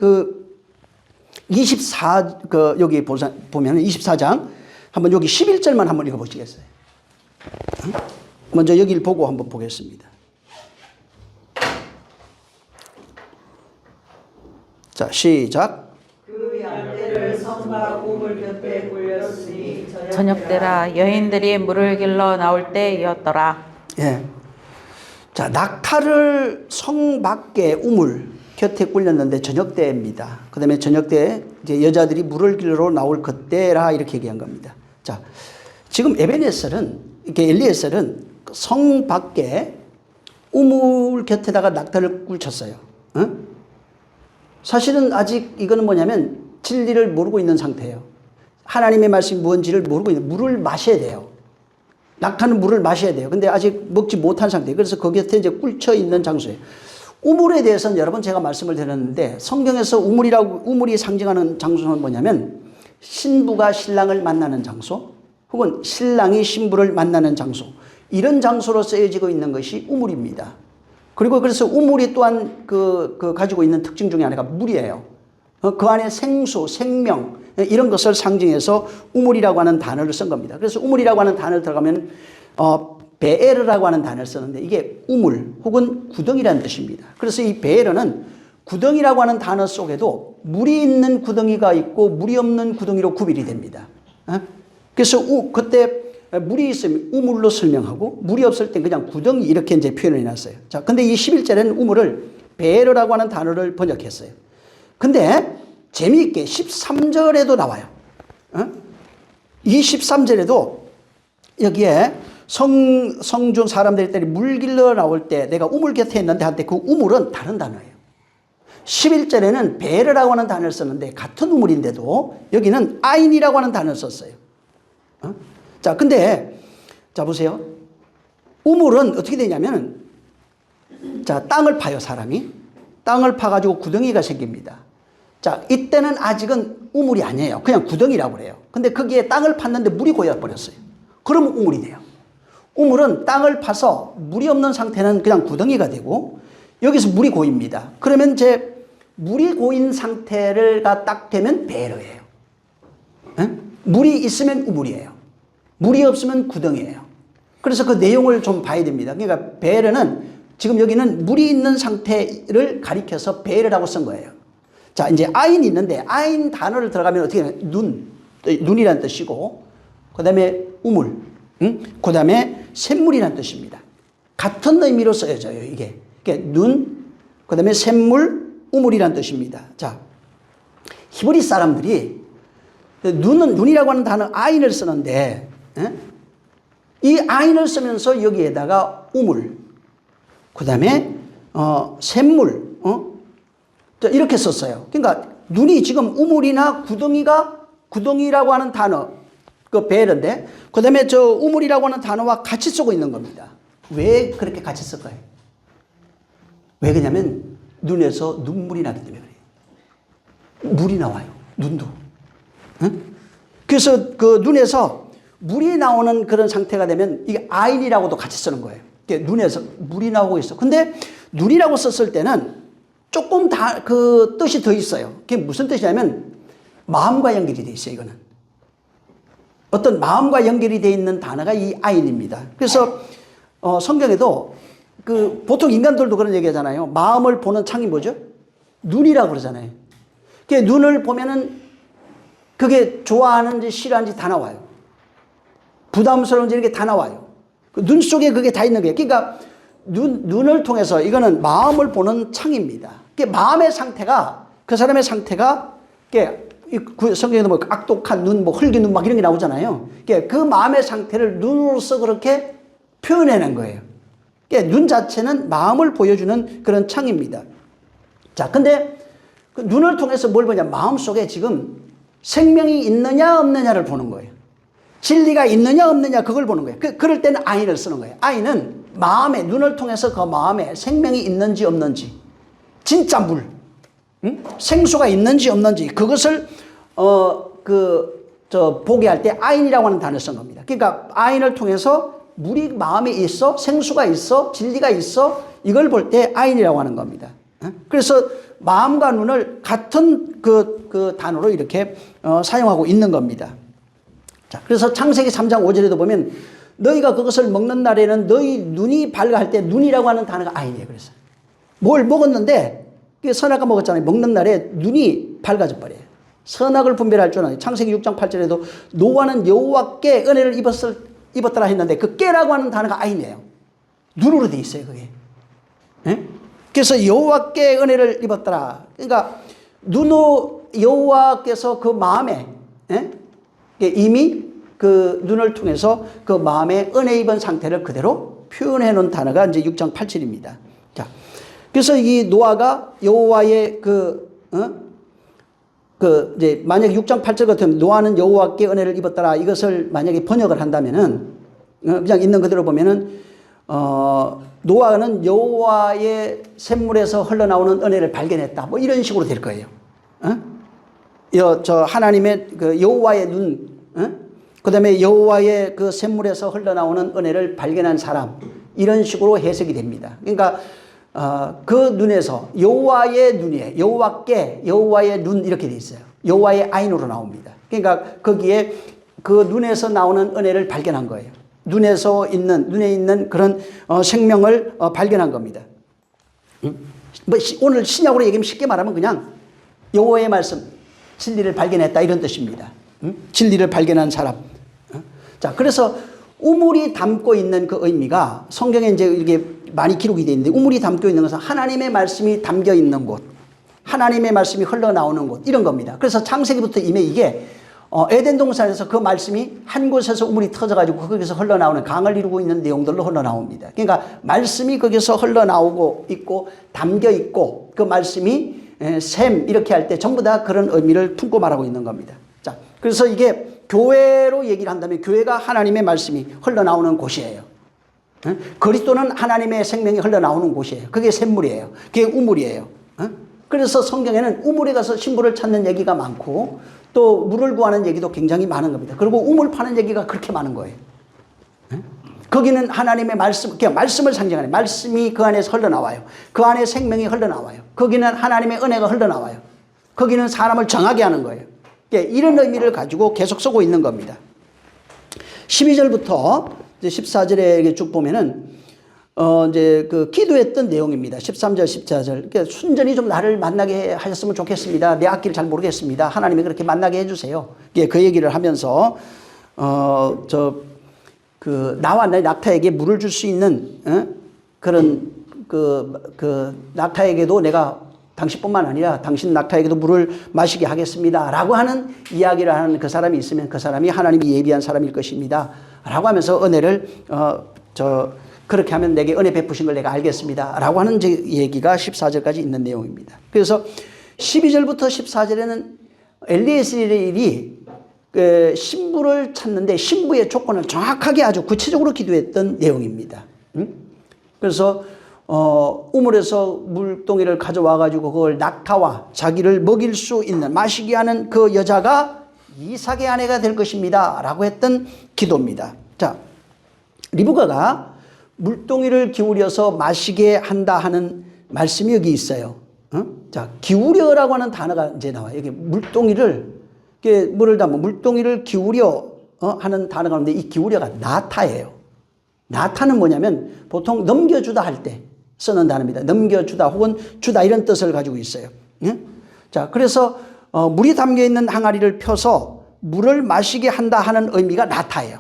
여기 보면 24장 한번 여기 11절만 한번 읽어보시겠어요? 먼저 여기를 보고 한번 보겠습니다. 자, 시작. 그 양떼를 성과 우물 곁에 굴렸으니 저녁 때라 여인들이 물을 길러 나올 때였더라. 예. 자, 낙타를 성 밖에 우물 곁에 굴렸는데 저녁 때입니다. 그 다음에 저녁 때 이제 여자들이 물을 길러 나올 그때라 이렇게 얘기한 겁니다. 자, 지금 엘리에셀은 성 밖에 우물 곁에다가 낙타를 굴쳤어요. 응? 사실은 아직 이거는 뭐냐면 진리를 모르고 있는 상태예요. 하나님의 말씀이 뭔지를 모르고 물을 마셔야 돼요. 낙타는 물을 마셔야 돼요. 근데 아직 먹지 못한 상태예요. 그래서 그 곁에 이제 꿀쳐 있는 장소예요. 우물에 대해서는 여러 번 제가 말씀을 드렸는데 성경에서 우물이 상징하는 장소는 뭐냐면 신부가 신랑을 만나는 장소 혹은 신랑이 신부를 만나는 장소 이런 장소로 쓰여지고 있는 것이 우물입니다. 그리고 그래서 우물이 또한 가지고 있는 특징 중에 하나가 물이에요. 그 안에 생수, 생명 이런 것을 상징해서 우물이라고 하는 단어를 쓴 겁니다. 그래서 우물이라고 하는 단어를 들어가면 베에르라고 하는 단어를 쓰는데 이게 우물 혹은 구덩이라는 뜻입니다. 그래서 이 베에르는 구덩이라고 하는 단어 속에도 물이 있는 구덩이가 있고 물이 없는 구덩이로 구별이 됩니다. 그래서 그때 물이 있으면 우물로 설명하고 물이 없을 때 그냥 구덩이 이렇게 이제 표현을 해놨어요. 자, 근데 이 11절에는 우물을 베에르라고 하는 단어를 번역했어요. 근데 재미있게 13절에도 나와요. 이 13절에도 여기에 성중 사람들이 물 길러 나올 때 내가 우물 곁에 있는데 할 때 그 우물은 다른 단어예요. 11절에는 베르라고 하는 단어를 썼는데 같은 우물인데도 여기는 아인이라고 하는 단어를 썼어요. 자, 근데 자 보세요. 우물은 어떻게 되냐면, 자, 땅을 파요, 사람이. 땅을 파가지고 구덩이가 생깁니다. 자, 이때는 아직은 우물이 아니에요. 그냥 구덩이라고 그래요. 근데 거기에 땅을 팠는데 물이 고여버렸어요. 그러면 우물이 돼요. 우물은 땅을 파서 물이 없는 상태는 그냥 구덩이가 되고, 여기서 물이 고입니다. 그러면 이제 물이 고인 상태가 딱 되면 베르예요. 물이 있으면 우물이에요. 물이 없으면 구덩이에요. 그래서 그 내용을 좀 봐야 됩니다. 그러니까 베르는 지금 여기는 물이 있는 상태를 가리켜서 베르라고 쓴 거예요. 자, 이제 아인이 있는데 아인 단어를 들어가면 어떻게 해요? 눈이라는 뜻이고, 그 다음에 우물, 그 다음에 샘물이라는 뜻입니다. 같은 의미로 쓰여져요, 이게. 그러니까 눈, 그 다음에 샘물, 우물이라는 뜻입니다. 자, 히브리 사람들이 눈이라고 하는 단어 아인을 쓰는데, 이 아인을 쓰면서 여기에다가 우물, 그 다음에 샘물, 이렇게 썼어요. 그러니까 눈이 지금 우물이나 구덩이라고 하는 단어, 그 베르인데, 그 다음에 저 우물이라고 하는 단어와 같이 쓰고 있는 겁니다. 왜 그렇게 같이 쓸까요? 왜 그러냐면 눈에서 눈물이 나기 때문에 그래요. 물이 나와요. 눈도. 그래서 그 눈에서 물이 나오는 그런 상태가 되면 이게 아인이라고도 같이 쓰는 거예요. 눈에서 물이 나오고 있어. 근데 눈이라고 썼을 때는 조금 그 뜻이 더 있어요. 그게 무슨 뜻이냐면 마음과 연결이 돼 있어요, 이거는. 어떤 마음과 연결이 돼 있는 단어가 이 아인입니다. 그래서 성경에도 그 보통 인간들도 그런 얘기 하잖아요. 마음을 보는 창이 뭐죠? 눈이라고 그러잖아요. 그 눈을 보면은 그게 좋아하는지 싫어하는지 다 나와요. 부담스러운지 이렇게 다 나와요. 그 눈 속에 그게 다 있는 거예요. 그러니까 눈을 통해서 이거는 마음을 보는 창입니다. 그 마음의 상태가, 그 사람의 상태가 성경에도 뭐 악독한 눈, 뭐 흙인 눈 막 이런 게 나오잖아요. 그 마음의 상태를 눈으로서 그렇게 표현해낸 거예요. 눈 자체는 마음을 보여주는 그런 창입니다. 자, 근데 그 눈을 통해서 뭘 보냐? 마음 속에 지금 생명이 있느냐 없느냐를 보는 거예요. 진리가 있느냐 없느냐 그걸 보는 거예요. 그럴 때는 아인을 쓰는 거예요. 아인은 마음에, 눈을 통해서 그 마음에 생명이 있는지 없는지, 진짜 물, 생수가 있는지 없는지 그것을 보게 할 때 아인이라고 하는 단어를 쓴 겁니다. 그러니까 아인을 통해서 물이 마음에 있어, 생수가 있어, 진리가 있어, 이걸 볼 때 아인이라고 하는 겁니다. 그래서 마음과 눈을 같은 그 단어로 이렇게 사용하고 있는 겁니다. 자, 그래서 창세기 3장 5절에도 보면 너희가 그것을 먹는 날에는 너희 눈이 밝아할 때 눈이라고 하는 단어가 아인이에요. 그래서 뭘 먹었는데 선악과 먹었잖아요. 먹는 날에 눈이 밝아져 버려요. 선악을 분별할 줄 아는. 창세기 6장 8절에도 노아는 여호와께 은혜를 입었더라 했는데 그 깨라고 하는 단어가 아인이에요. 눈으로 돼 있어요, 그게. 예? 그래서 여호와께 은혜를 입었더라. 그러니까 여호와께서 그 마음에, 이미 그 눈을 통해서 그 마음에 은혜 입은 상태를 그대로 표현해 놓은 단어가 이제 6장 8절입니다. 자, 그래서 이 노아가 여호와의 이제 만약에 6장 8절 같으면 노아는 여호와께 은혜를 입었더라. 이것을 만약에 번역을 한다면은 그냥 있는 그대로 보면은 노아는 여호와의 샘물에서 흘러나오는 은혜를 발견했다. 뭐 이런 식으로 될 거예요. 저 하나님의 그 여호와의 눈, 그 다음에 여호와의 그 샘물에서 흘러나오는 은혜를 발견한 사람, 이런 식으로 해석이 됩니다. 그러니까 그 눈에서 여호와의 눈이에요. 여호와의 눈 이렇게 돼 있어요. 여호와의 아인으로 나옵니다. 그러니까 거기에 그 눈에서 나오는 은혜를 발견한 거예요. 눈에 있는 그런 생명을 발견한 겁니다. 뭐 오늘 신약으로 얘기하면 쉽게 말하면 그냥 여호와의 말씀, 진리를 발견했다 이런 뜻입니다. 진리를 발견한 사람. 자, 그래서 우물이 담고 있는 그 의미가 성경에 이제 이게 많이 기록이 되어 있는데, 우물이 담고 있는 것은 하나님의 말씀이 담겨 있는 곳, 하나님의 말씀이 흘러나오는 곳, 이런 겁니다. 그래서 창세기부터 이미 이게 에덴 동산에서 그 말씀이 한 곳에서 우물이 터져가지고 거기서 흘러나오는 강을 이루고 있는 내용들로 흘러나옵니다. 그러니까 말씀이 거기서 흘러나오고 있고 담겨 있고 그 말씀이 샘 이렇게 할 때 전부 다 그런 의미를 품고 말하고 있는 겁니다. 자, 그래서 이게 교회로 얘기를 한다면 교회가 하나님의 말씀이 흘러나오는 곳이에요. 그리스도는 하나님의 생명이 흘러나오는 곳이에요. 그게 샘물이에요. 그게 우물이에요. 그래서 성경에는 우물에 가서 신부를 찾는 얘기가 많고 또 물을 구하는 얘기도 굉장히 많은 겁니다. 그리고 우물 파는 얘기가 그렇게 많은 거예요. 거기는 하나님의 말씀, 그냥 말씀을 상징하는 말씀이 그 안에서 흘러나와요. 그 안에 생명이 흘러나와요. 거기는 하나님의 은혜가 흘러나와요. 거기는 사람을 정하게 하는 거예요. 이런 의미를 가지고 계속 쓰고 있는 겁니다. 12절부터 14절에 쭉 보면은 이제 그 기도했던 내용입니다. 13절, 14절. 그러니까 순전히 좀 나를 만나게 하셨으면 좋겠습니다. 내 앞길 잘 모르겠습니다. 하나님이 그렇게 만나게 해주세요. 그 얘기를 하면서 나와 내 낙타에게 물을 줄 수 있는 그런 그 낙타에게도 내가 당신뿐만 아니라 당신 낙타에게도 물을 마시게 하겠습니다. 라고 하는 이야기를 하는 그 사람이 있으면 그 사람이 하나님이 예비한 사람일 것입니다. 라고 하면서 은혜를 그렇게 하면 내게 은혜 베푸신 걸 내가 알겠습니다. 라고 하는 얘기가 14절까지 있는 내용입니다. 그래서 12절부터 14절에는 엘리에셀이 신부를 찾는데 신부의 조건을 정확하게 아주 구체적으로 기도했던 내용입니다. 그래서 우물에서 물동이를 가져와 가지고 그걸 낙타와 자기를 먹일 수 있는 마시게 하는 그 여자가 이삭의 아내가 될 것입니다. 라고 했던 기도입니다. 자, 리브가가 물동이를 기울여서 마시게 한다 하는 말씀이 여기 있어요. 자, 기울여라고 하는 단어가 이제 나와요. 여기 물동이를 물을 담아 물동이를 기울여 하는 단어가 나오는데 이 기울여가 나타예요. 나타는 뭐냐면 보통 넘겨주다 할 때 쓰는 단어입니다. 넘겨주다 혹은 주다 이런 뜻을 가지고 있어요. 자, 그래서 물이 담겨있는 항아리를 펴서 물을 마시게 한다 하는 의미가 나타예요.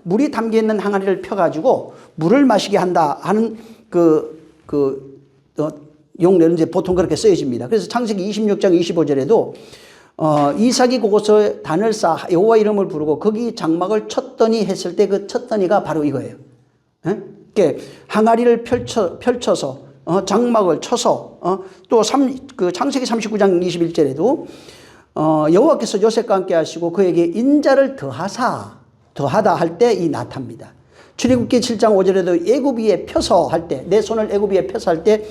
물이 담겨있는 항아리를 펴가지고 물을 마시게 한다 하는 용례는 이제 보통 그렇게 쓰여집니다. 그래서 창세기 26장 25절에도 이삭이 그곳에 단을 쌓아 여호와 이름을 부르고 거기 장막을 쳤더니 했을 때 그 쳤더니가 바로 이거예요. 항아리를 펼쳐서 장막을 쳐서 또 창세기 39장 21절에도 여호와께서 요셉과 함께 하시고 그에게 인자를 더하다 할 때 이 나타입니다. 출애굽기 7장 5절에도 애굽 위에 펴서 할 때 내 손을 애굽 위에 펴서 할 때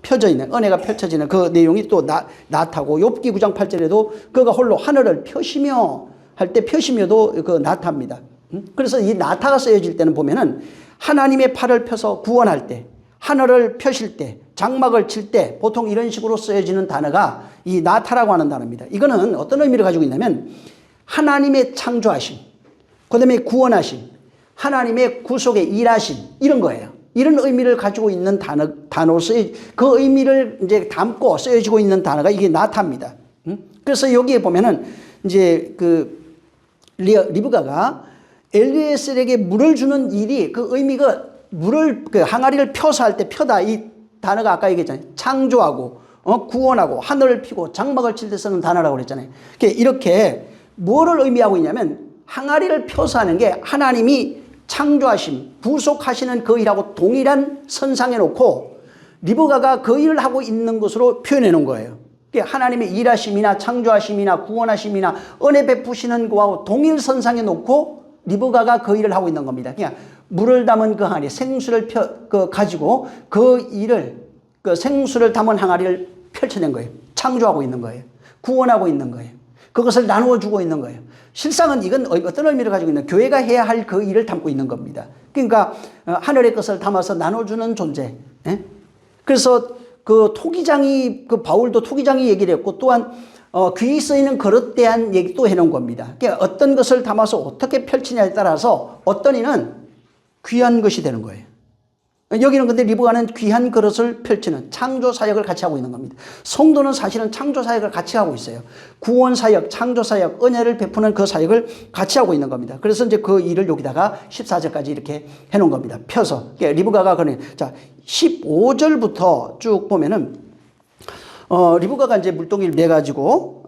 펴져 있는 은혜가 펼쳐지는 그 내용이 또 나타고 욥기 9장 8절에도 그가 홀로 하늘을 펴시며 할 때 펴시며도 그 나타입니다. 그래서 이 나타가 쓰여질 때는 보면은 하나님의 팔을 펴서 구원할 때 하늘을 펴실 때 장막을 칠 때 보통 이런 식으로 쓰여지는 단어가 이 나타라고 하는 단어입니다. 이거는 어떤 의미를 가지고 있냐면 하나님의 창조하심, 그 다음에 구원하심, 하나님의 구속에 일하심 이런 거예요. 이런 의미를 가지고 있는 단어로 그 의미를 이제 담고 쓰여지고 있는 단어가 이게 나타입니다. 그래서 여기에 보면은 이제 리브가가 엘리에셀에게 물을 주는 일이 그 의미가 물을 항아리를 펴서 할 때 펴다 이 단어가 아까 얘기했잖아요. 창조하고 구원하고 하늘을 피고 장막을 칠 때 쓰는 단어라고 그랬잖아요. 이렇게 뭐를 의미하고 있냐면 항아리를 펴서 하는 게 하나님이 창조하심, 구속하시는 그 일하고 동일한 선상에 놓고 리브가가 그 일을 하고 있는 것으로 표현해 놓은 거예요. 하나님의 일하심이나 창조하심이나 구원하심이나 은혜 베푸시는 거하고 동일 선상에 놓고 리브가가 그 일을 하고 있는 겁니다. 그냥 물을 담은 그 항아리, 생수를 가지고 그 일을, 그 생수를 담은 항아리를 펼쳐낸 거예요. 창조하고 있는 거예요. 구원하고 있는 거예요. 그것을 나누어 주고 있는 거예요. 실상은 이건 어떤 의미를 가지고 있는 교회가 해야 할 그 일을 담고 있는 겁니다. 그러니까 하늘의 것을 담아서 나눠주는 존재. 그래서 그 토기장이 바울도 토기장이 얘기를 했고 또한 귀히 쓰이는 그릇 대한 얘기도 해놓은 겁니다. 그러니까 어떤 것을 담아서 어떻게 펼치냐에 따라서 어떤 이는 귀한 것이 되는 거예요. 여기는 근데 리브가는 귀한 그릇을 펼치는 창조 사역을 같이 하고 있는 겁니다. 성도는 사실은 창조 사역을 같이 하고 있어요. 구원 사역, 창조 사역, 은혜를 베푸는 그 사역을 같이 하고 있는 겁니다. 그래서 이제 그 일을 여기다가 14절까지 이렇게 해놓은 겁니다. 펴서. 리브가가 자, 15절부터 쭉 보면은, 리브가가 이제 물동이를 내가지고,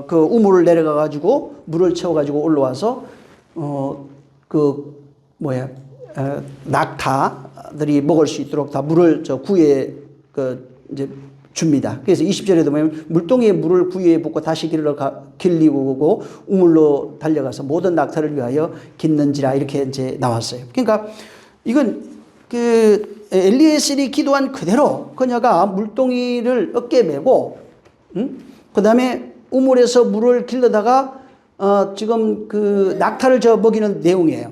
그 우물을 내려가가지고, 물을 채워가지고 올라와서, 낙타들이 먹을 수 있도록 다 물을 구에 이제 줍니다. 그래서 20절에도 보면 물동이에 물을 구유에 붓고 다시 길리고 우물로 달려가서 모든 낙타를 위하여 깃는지라 이렇게 이제 나왔어요. 그러니까 이건 그 엘리에셀이 기도한 그대로 그녀가 물동이를 어깨에 메고 그 다음에 우물에서 물을 길러다가 지금 그 낙타를 먹이는 내용이에요.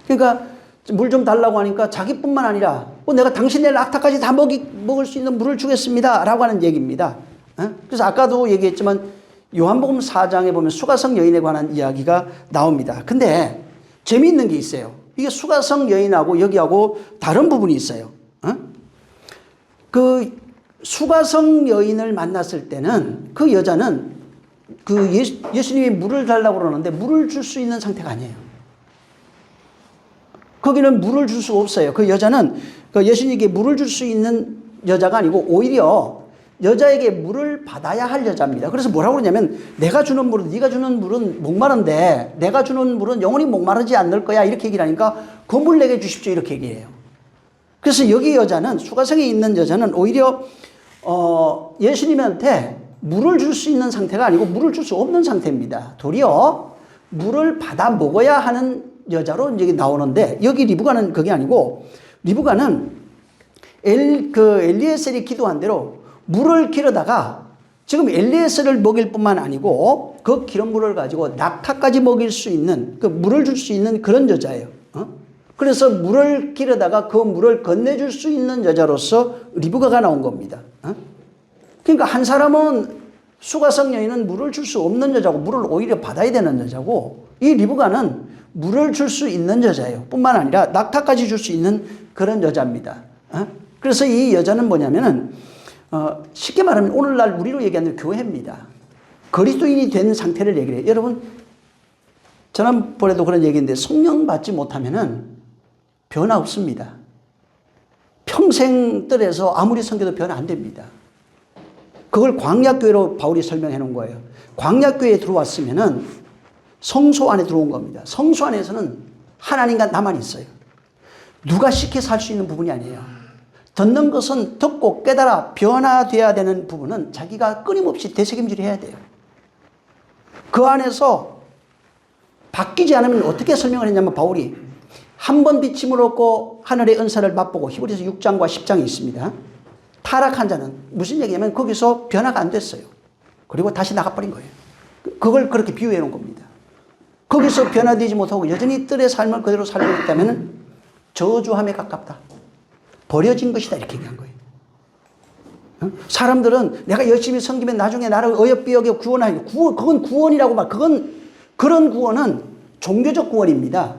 그러니까 물 좀 달라고 하니까 자기뿐만 아니라 내가 당신의 낙타까지 다 먹을 수 있는 물을 주겠습니다 라고 하는 얘기입니다. 그래서 아까도 얘기했지만 요한복음 4장에 보면 수가성 여인에 관한 이야기가 나옵니다. 근데 재미있는 게 있어요. 이게 수가성 여인하고 여기하고 다른 부분이 있어요. 그 수가성 여인을 만났을 때는 그 여자는 그 예수님이 물을 달라고 그러는데 물을 줄 수 있는 상태가 아니에요. 거기는 물을 줄 수가 없어요. 그 여자는 그 예수님에게 물을 줄 수 있는 여자가 아니고 오히려 여자에게 물을 받아야 할 여자입니다. 그래서 뭐라고 그러냐면 내가 주는 물은 네가 주는 물은 목마른데 내가 주는 물은 영원히 목마르지 않을 거야 이렇게 얘기를 하니까 그 물 내게 주십시오 이렇게 얘기해요. 그래서 여기 여자는 수가성에 있는 여자는 오히려 예수님한테 물을 줄 수 있는 상태가 아니고 물을 줄 수 없는 상태입니다. 도리어 물을 받아 먹어야 하는 여자로 이제 나오는데 여기 리브가는 그게 아니고 리브가는 엘리에셀이 기도한 대로 물을 길어다가 지금 엘리에셀을 먹일 뿐만 아니고 그 기름물을 가지고 낙타까지 먹일 수 있는 그 물을 줄 수 있는 그런 여자예요. 그래서 물을 길어다가 그 물을 건네줄 수 있는 여자로서 리브가가 나온 겁니다. 그러니까 한 사람은 수가성 여인은 물을 줄 수 없는 여자고 물을 오히려 받아야 되는 여자고 이 리브가는 물을 줄 수 있는 여자예요. 뿐만 아니라 낙타까지 줄 수 있는 그런 여자입니다. 그래서 이 여자는 뭐냐면은 쉽게 말하면 오늘날 우리로 얘기하는 교회입니다. 그리스도인이 된 상태를 얘기를 해요. 여러분 지난번에도 그런 얘기인데 성령 받지 못하면은 변화 없습니다. 평생 뜰에서 아무리 섬겨도 변화 안 됩니다. 그걸 광야교회로 바울이 설명해 놓은 거예요. 광야교회에 들어왔으면은 성소 안에 들어온 겁니다. 성소 안에서는 하나님과 나만 있어요. 누가 시켜서 할 수 있는 부분이 아니에요. 듣는 것은 듣고 깨달아 변화되어야 되는 부분은 자기가 끊임없이 되새김질을 해야 돼요. 그 안에서 바뀌지 않으면 어떻게 설명을 했냐면 바울이 한 번 비침을 얻고 하늘의 은사를 맛보고 히브리서 6장과 10장이 있습니다. 타락한 자는 무슨 얘기냐면 거기서 변화가 안 됐어요. 그리고 다시 나가버린 거예요. 그걸 그렇게 비유해 놓은 겁니다. 거기서 변화되지 못하고 여전히 뜰의 삶을 그대로 살고 있다면 저주함에 가깝다. 버려진 것이다 이렇게 얘기한 거예요. 사람들은 내가 열심히 섬기면 나중에 나를 어여삐 여겨 구원하는 그건 구원이라고 말. 그런 구원은 종교적 구원입니다.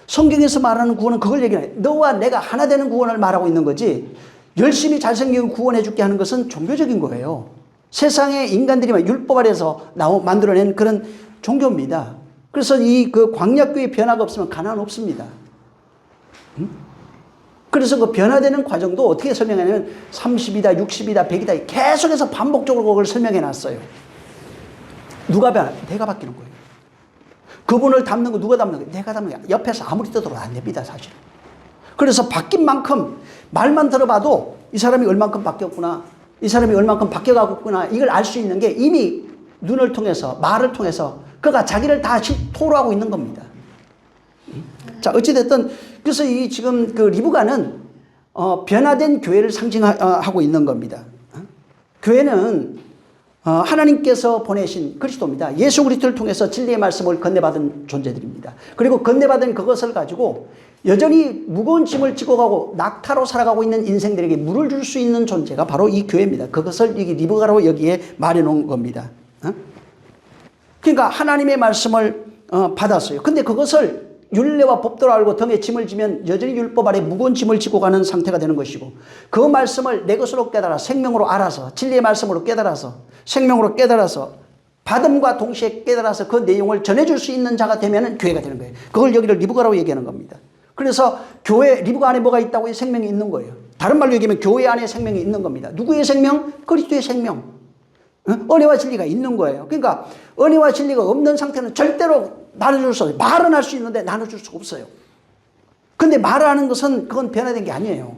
성경에서 말하는 구원은 그걸 얘기해요. 너와 내가 하나 되는 구원을 말하고 있는 거지 열심히 잘생기고 구원해 줄게 하는 것은 종교적인 거예요. 세상의 인간들이 율법 아래서 만들어낸 그런 종교입니다. 그래서 그 광야교의 변화가 없으면 가난은 없습니다. 그래서 그 변화되는 과정도 어떻게 설명하냐면 30이다 60이다 100이다 계속해서 반복적으로 그걸 설명해 놨어요. 누가 변화? 내가 바뀌는 거예요. 그분을 닮는 거 누가 닮는 거예요? 내가 닮는 거예요. 옆에서 아무리 떠들어도 안 됩니다 사실. 그래서 바뀐 만큼 말만 들어봐도 이 사람이 얼만큼 바뀌었구나 이 사람이 얼만큼 바뀌어가고 있구나 이걸 알 수 있는 게 이미 눈을 통해서 말을 통해서 그가 자기를 다 토로하고 있는 겁니다. 자 어찌됐든 그래서 이 지금 그 리브가는 변화된 교회를 상징하고 있는 겁니다. 교회는 하나님께서 보내신 그리스도입니다. 예수 그리스도를 통해서 진리의 말씀을 건네받은 존재들입니다. 그리고 건네받은 그것을 가지고 여전히 무거운 짐을 지고 가고 낙타로 살아가고 있는 인생들에게 물을 줄 수 있는 존재가 바로 이 교회입니다. 그것을 이 리브가로 여기에 말해 놓은 겁니다. 그러니까 하나님의 말씀을 받았어요. 근데 그것을 율례와 법도로 알고 등에 짐을 지면 여전히 율법 아래 무거운 짐을 지고 가는 상태가 되는 것이고 그 말씀을 내 것으로 깨달아 생명으로 알아서 진리의 말씀으로 깨달아서 생명으로 깨달아서 받음과 동시에 깨달아서 그 내용을 전해줄 수 있는 자가 되면 교회가 되는 거예요. 그걸 여기를 리브가라고 얘기하는 겁니다. 그래서 교회 리브가 안에 뭐가 있다고? 생명이 있는 거예요. 다른 말로 얘기하면 교회 안에 생명이 있는 겁니다. 누구의 생명? 그리스도의 생명. 은혜와 진리가 있는 거예요. 그러니까 은혜와 진리가 없는 상태는 절대로 나눠줄 수 없어요. 말은 할 수 있는데 나눠줄 수가 없어요. 근데 말을 하는 것은 그건 변화된 게 아니에요.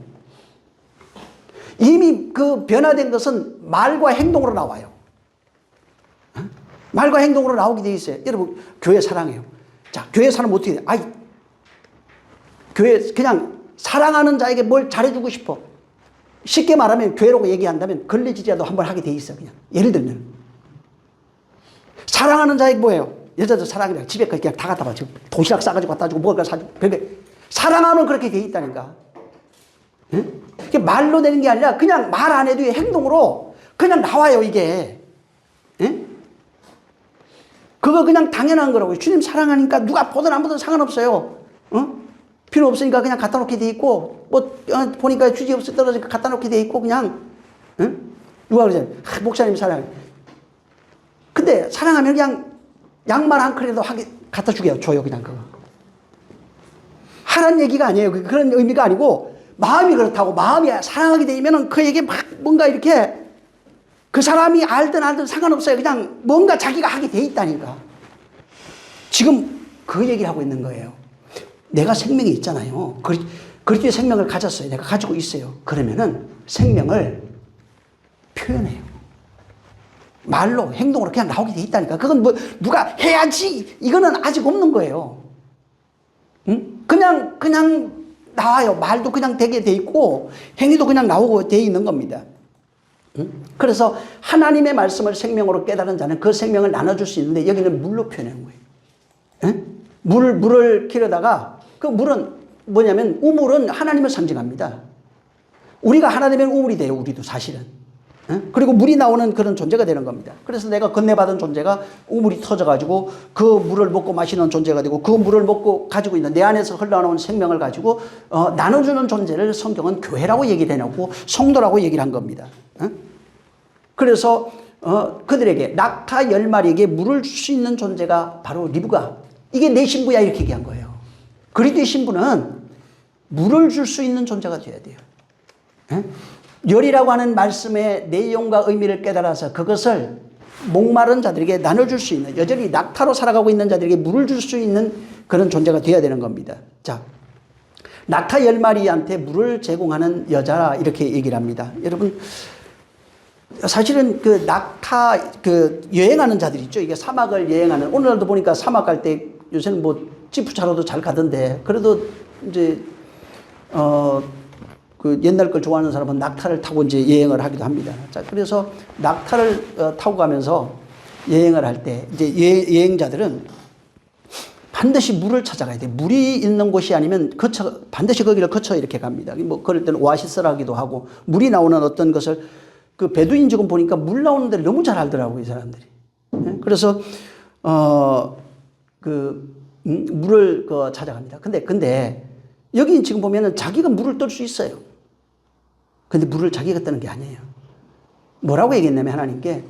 이미 그 변화된 것은 말과 행동으로 나와요. 말과 행동으로 나오게 돼 있어요. 여러분, 교회 사랑해요. 자, 교회 사람 어떻게 돼? 아이, 교회 그냥 사랑하는 자에게 뭘 잘해주고 싶어. 쉽게 말하면 교회라고 얘기한다면 걸레질이라도 한번 하게 돼 있어. 그냥 예를 들면 사랑하는 자에게 뭐예요? 여자도 사랑이라 집에 그냥 다 갖다 봐. 지금 도시락 싸가지고 갖다 주고 뭐가 사주고 사랑하면 그렇게 돼 있다니까. 응? 이게 말로 되는 게 아니라 그냥 말 안 해도 행동으로 그냥 나와요 이게. 응? 그거 그냥 당연한 거라고요. 주님 사랑하니까 누가 보든 안 보든 상관없어요. 응? 필요 없으니까 그냥 갖다 놓게 돼 있고, 뭐, 보니까 주지 없어 떨어지니까 갖다 놓게 돼 있고, 그냥, 응? 누가 그러잖아요. 목사님 사랑해. 근데 사랑하면 그냥 양말 한 컬이라도 갖다 줘요, 그냥 그거. 하라는 얘기가 아니에요. 그런 의미가 아니고, 마음이 그렇다고, 마음이 사랑하게 되면은 그에게 막 뭔가 이렇게 그 사람이 알든 상관없어요. 그냥 뭔가 자기가 하게 돼 있다니까. 지금 그 얘기를 하고 있는 거예요. 내가 생명이 있잖아요. 그리스도의 생명을 가졌어요. 내가 가지고 있어요. 그러면은 생명을 표현해요. 말로, 행동으로 그냥 나오게 돼 있다니까. 그건 뭐 누가 해야지 이거는 아직 없는 거예요. 응? 그냥 나와요. 말도 그냥 되게 돼 있고 행위도 그냥 나오고 돼 있는 겁니다. 응? 그래서 하나님의 말씀을 생명으로 깨달은 자는 그 생명을 나눠줄 수 있는데 여기는 물로 표현하는 거예요. 응? 물을 기르다가 그 물은 뭐냐면 우물은 하나님을 상징합니다. 우리가 하나 되면 우물이 돼요. 우리도 사실은. 그리고 물이 나오는 그런 존재가 되는 겁니다. 그래서 내가 건네받은 존재가 우물이 터져가지고 그 물을 먹고 마시는 존재가 되고 그 물을 먹고 가지고 있는 내 안에서 흘러나오는 생명을 가지고 나눠주는 존재를 성경은 교회라고 얘기를 해놓고 성도라고 얘기를 한 겁니다. 그래서 그들에게 낙타 10마리에게 물을 줄 수 있는 존재가 바로 리브가 이게 내 신부야 이렇게 얘기한 거예요. 그리스도의 신부는 물을 줄 수 있는 존재가 되어야 돼요. 열이라고 하는 말씀의 내용과 의미를 깨달아서 그것을 목마른 자들에게 나눠줄 수 있는 여전히 낙타로 살아가고 있는 자들에게 물을 줄 수 있는 그런 존재가 되어야 되는 겁니다. 자, 낙타 10마리한테 물을 제공하는 여자 이렇게 얘기를 합니다. 여러분 사실은 그 낙타 여행하는 자들 있죠. 이게 사막을 여행하는 오늘날도 보니까 사막 갈 때 요새는 뭐 지프차로도 잘 가던데 그래도 이제 그 옛날 걸 좋아하는 사람은 낙타를 타고 이제 여행을 하기도 합니다. 자, 그래서 낙타를 타고 가면서 여행을 할 때 이제 여행자들은 반드시 물을 찾아가야 돼요. 물이 있는 곳이 아니면 반드시 거기를 거쳐 이렇게 갑니다. 뭐 그럴 때는 오아시스라기도 하고 물이 나오는 어떤 것을 그 베두인족은 보니까 물 나오는 데를 너무 잘 알더라고요, 이 사람들이. 그래서 물을 찾아갑니다. 근데 여기 지금 보면은 자기가 물을 뜰 수 있어요. 근데 물을 자기가 뜨는 게 아니에요. 뭐라고 얘기했냐면 하나님께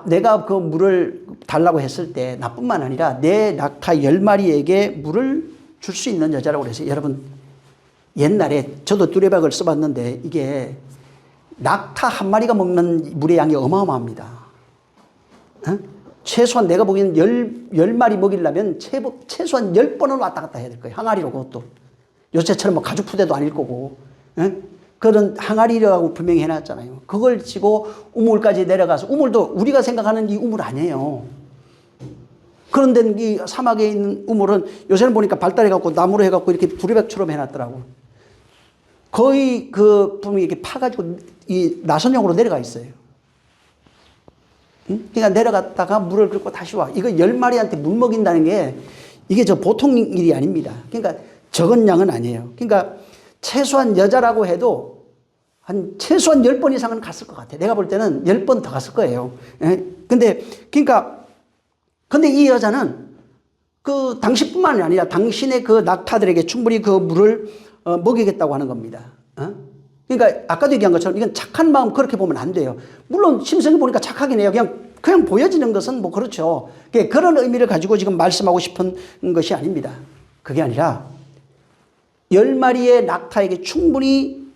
내가 그 물을 달라고 했을 때 나뿐만 아니라 내 낙타 10마리에게 물을 줄 수 있는 여자라고 그랬어요. 여러분 옛날에 저도 두레박을 써봤는데 이게 낙타 한 마리가 먹는 물의 양이 어마어마합니다. 최소한 내가 보기에는 10마리 먹이려면 최소한 10번은 왔다 갔다 해야 될 거예요. 항아리로 그것도. 요새처럼 뭐 가죽 푸대도 아닐 거고. 그런 항아리라고 분명히 해놨잖아요. 그걸 지고 우물까지 내려가서 우물도 우리가 생각하는 이 우물 아니에요. 그런데 이 사막에 있는 우물은 요새는 보니까 발달해갖고 나무로 해갖고 이렇게 두레박처럼 해놨더라고. 거의 그 분명히 이렇게 파가지고 이 나선형으로 내려가 있어요. 그러니까 내려갔다가 물을 긁고 다시 와. 이거 10마리한테 물 먹인다는 게 이게 저 보통 일이 아닙니다. 그러니까 적은 양은 아니에요. 그러니까 최소한 여자라고 해도 최소한 10번 이상은 갔을 것 같아요. 내가 볼 때는 10번 더 갔을 거예요. 근데 이 여자는 그 당신뿐만 아니라 당신의 그 낙타들에게 충분히 그 물을 먹이겠다고 하는 겁니다. 그러니까 아까도 얘기한 것처럼 이건 착한 마음 그렇게 보면 안 돼요. 물론 심성이 보니까 착하긴 해요. 그냥 보여지는 것은 뭐 그렇죠. 그런 의미를 가지고 지금 말씀하고 싶은 것이 아닙니다. 그게 아니라 10마리의 낙타에게 충분히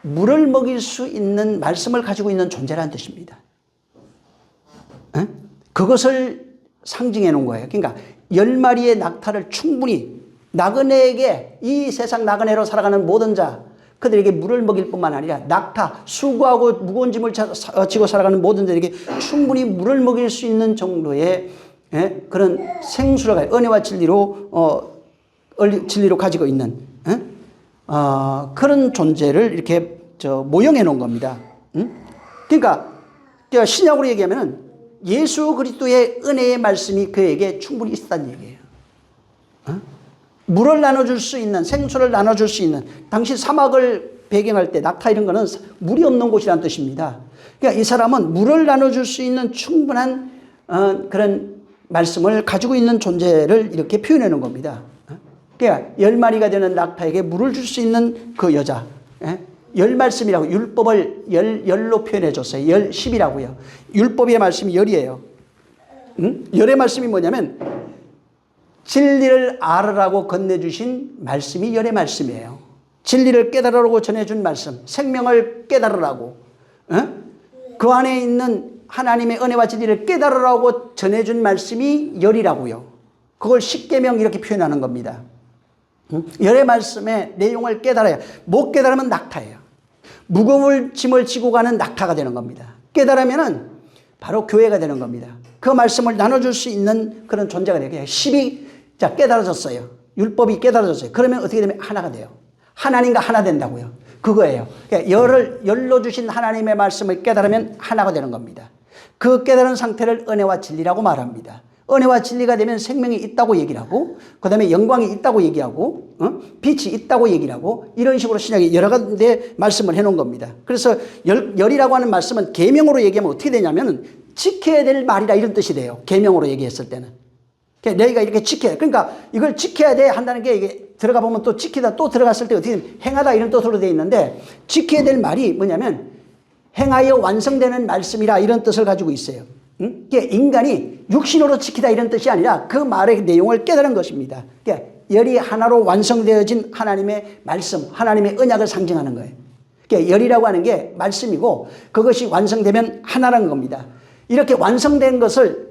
물을 먹일 수 있는 말씀을 가지고 있는 존재라는 뜻입니다. 그것을 상징해 놓은 거예요. 그러니까 10마리의 낙타를 충분히 나그네에게 이 세상 나그네로 살아가는 모든 자 그들에게 물을 먹일 뿐만 아니라 낙타, 수고하고 무거운 짐을 지고 살아가는 모든 자에게 충분히 물을 먹일 수 있는 정도의 그런 생수를 은혜와 진리로 진리로 가지고 있는 그런 존재를 이렇게 모형해 놓은 겁니다. 그러니까 신약으로 얘기하면은 예수 그리스도의 은혜의 말씀이 그에게 충분히 있다는 얘기예요. 물을 나눠줄 수 있는, 생수를 나눠줄 수 있는, 당시 사막을 배경할 때 낙타 이런 거는 물이 없는 곳이라는 뜻입니다. 그러니까 이 사람은 물을 나눠줄 수 있는 충분한 그런 말씀을 가지고 있는 존재를 이렇게 표현해 놓은 겁니다. 그러니까 10마리가 되는 낙타에게 물을 줄 수 있는 그 여자, 열 말씀이라고 율법을 열로 표현해 줬어요. 10이라고요. 율법의 말씀이 열이에요. 열의 말씀이 뭐냐면 진리를 알으라고 건네주신 말씀이 열의 말씀이에요. 진리를 깨달으라고 전해준 말씀, 생명을 깨달으라고, 그 안에 있는 하나님의 은혜와 진리를 깨달으라고 전해준 말씀이 열이라고요. 그걸 십계명 이렇게 표현하는 겁니다. 열의 말씀의 내용을 깨달아야, 못 깨달으면 낙타예요. 무거운 짐을 지고 가는 낙타가 되는 겁니다. 깨달으면은 바로 교회가 되는 겁니다. 그 말씀을 나눠줄 수 있는 그런 존재가 되게 10이 자 깨달아졌어요. 율법이 깨달아졌어요. 그러면 어떻게 되면 하나가 돼요. 하나님과 하나 된다고요. 그거예요. 그러니까 열로 주신 하나님의 말씀을 깨달으면 하나가 되는 겁니다. 그 깨달은 상태를 은혜와 진리라고 말합니다. 은혜와 진리가 되면 생명이 있다고 얘기를 하고, 그 다음에 영광이 있다고 얘기하고, 빛이 있다고 얘기를 하고, 이런 식으로 신약에 여러 가지 말씀을 해놓은 겁니다. 그래서 열이라고 하는 말씀은 계명으로 얘기하면 어떻게 되냐면 지켜야 될 말이라 이런 뜻이 돼요. 계명으로 얘기했을 때는. 그러니까 너희가 이렇게 지켜야 돼. 그러니까 이걸 지켜야 돼 한다는 게 이게 들어가 보면 또 지키다 또 들어갔을 때 어떻게 되면 행하다 이런 뜻으로 되어 있는데, 지켜야 될 말이 뭐냐면 행하여 완성되는 말씀이라 이런 뜻을 가지고 있어요. 그러니까 인간이 육신으로 지키다 이런 뜻이 아니라 그 말의 내용을 깨달은 것입니다. 그러니까 열이 하나로 완성되어진 하나님의 말씀, 하나님의 언약을 상징하는 거예요. 그러니까 열이라고 하는 게 말씀이고 그것이 완성되면 하나라는 겁니다. 이렇게 완성된 것을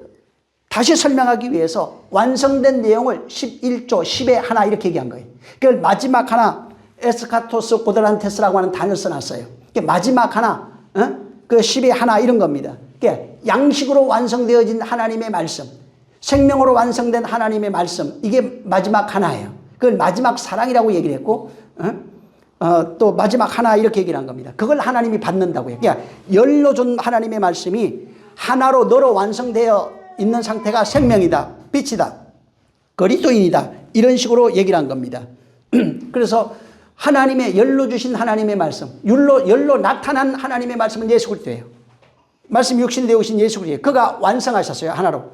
다시 설명하기 위해서 완성된 내용을 11조 10의 하나 이렇게 얘기한 거예요. 그걸 마지막 하나 에스카토스 고드란테스라고 하는 단어를 써놨어요. 그러니까 마지막 하나 그 10의 하나 이런 겁니다. 그러니까 양식으로 완성되어진 하나님의 말씀, 생명으로 완성된 하나님의 말씀, 이게 마지막 하나예요. 그걸 마지막 사랑이라고 얘기를 했고 또 마지막 하나 이렇게 얘기를 한 겁니다. 그걸 하나님이 받는다고요. 그러니까 열로 준 하나님의 말씀이 하나로 너로 완성되어 있는 상태가 생명이다, 빛이다, 그리스도인이다 이런 식으로 얘기를 한 겁니다. 그래서 하나님의 열로 주신 하나님의 말씀, 열로 나타난 하나님의 말씀은 예수 그리스도예요. 말씀 육신 되오신 예수 그리스도예요. 그가 완성하셨어요, 하나로.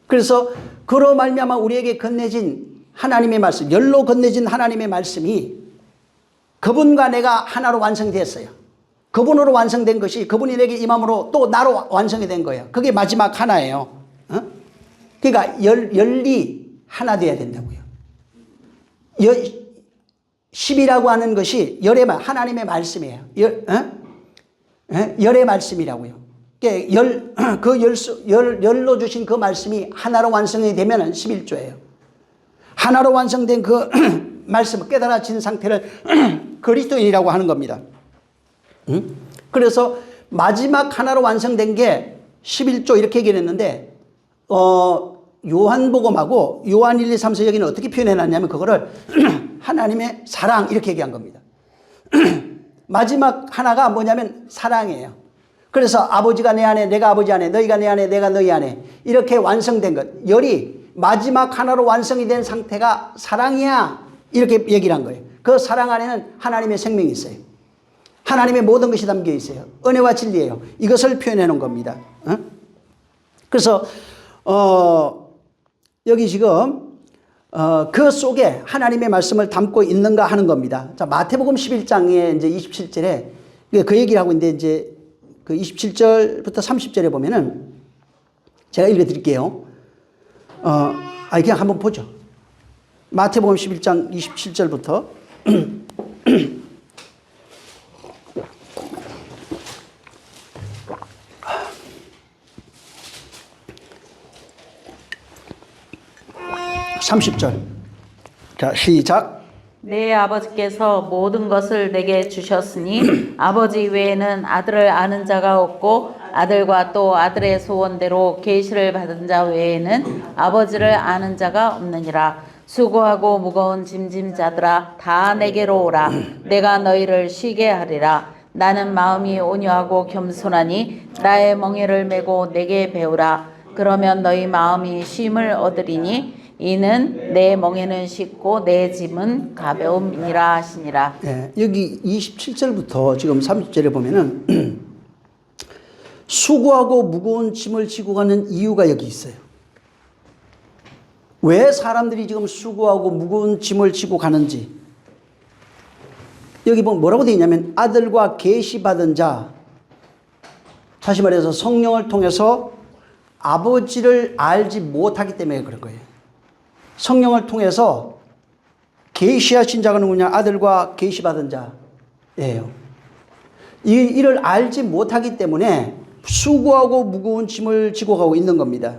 그래서 그로 말미암아 우리에게 건네진 하나님의 말씀, 열로 건네진 하나님의 말씀이 그분과 내가 하나로 완성됐어요. 그분으로 완성된 것이 그분이 내게 임함으로 또 나로 완성이 된 거예요. 그게 마지막 하나예요. 그러니까 열이 하나 돼야 된다고요. 10이라고 하는 것이 하나님의 말씀이에요. 열의 말씀이라고요. 열로 주신 그 말씀이 하나로 완성이 되면 11조예요. 하나로 완성된 그 말씀을 깨달아진 상태를 그리스도인이라고 하는 겁니다. 그래서 마지막 하나로 완성된 게 11조 이렇게 얘기를 했는데 요한복음하고 요한 1, 2, 3, 4 여기는 어떻게 표현해놨냐면 그거를 하나님의 사랑 이렇게 얘기한 겁니다. 마지막 하나가 뭐냐면 사랑이에요. 그래서 아버지가 내 안에 내가 아버지 안에 너희가 내 안에 내가 너희 안에 이렇게 완성된 것, 열이 마지막 하나로 완성이 된 상태가 사랑이야 이렇게 얘기를 한 거예요. 그 사랑 안에는 하나님의 생명이 있어요. 하나님의 모든 것이 담겨 있어요. 은혜와 진리예요. 이것을 표현해 놓은 겁니다. 그래서 여기 지금 그 속에 하나님의 말씀을 담고 있는가 하는 겁니다. 자, 마태복음 11장에 이제 27절에 그 얘기를 하고 있는데 이제 그 27절부터 30절에 보면은 제가 읽어 드릴게요. 그냥 한번 보죠. 마태복음 11장 27절부터 30절. 자, 시작. 내 아버지께서 모든 것을 내게 주셨으니 아버지 외에는 아들을 아는 자가 없고 아들과 또 아들의 소원대로 계시를 받은 자 외에는 아버지를 아는 자가 없느니라. 수고하고 무거운 짐진 자들아 다 내게로 오라. 내가 너희를 쉬게 하리라. 나는 마음이 온유하고 겸손하니 나의 멍에를 메고 내게 배우라. 그러면 너희 마음이 쉼을 얻으리니 이는 내 멍에는 쉽고 내 짐은 가벼움이니라 하시니라. 예, 여기 27절부터 지금 30절에 보면은 수고하고 무거운 짐을 지고 가는 이유가 여기 있어요. 왜 사람들이 지금 수고하고 무거운 짐을 지고 가는지. 여기 보면 뭐라고 되어 있냐면 아들과 계시받은 자, 다시 말해서 성령을 통해서 아버지를 알지 못하기 때문에 그런 거예요. 성령을 통해서 계시하신 자가 누구냐? 아들과 계시받은 자예요. 이를 알지 못하기 때문에 수고하고 무거운 짐을 지고 가고 있는 겁니다.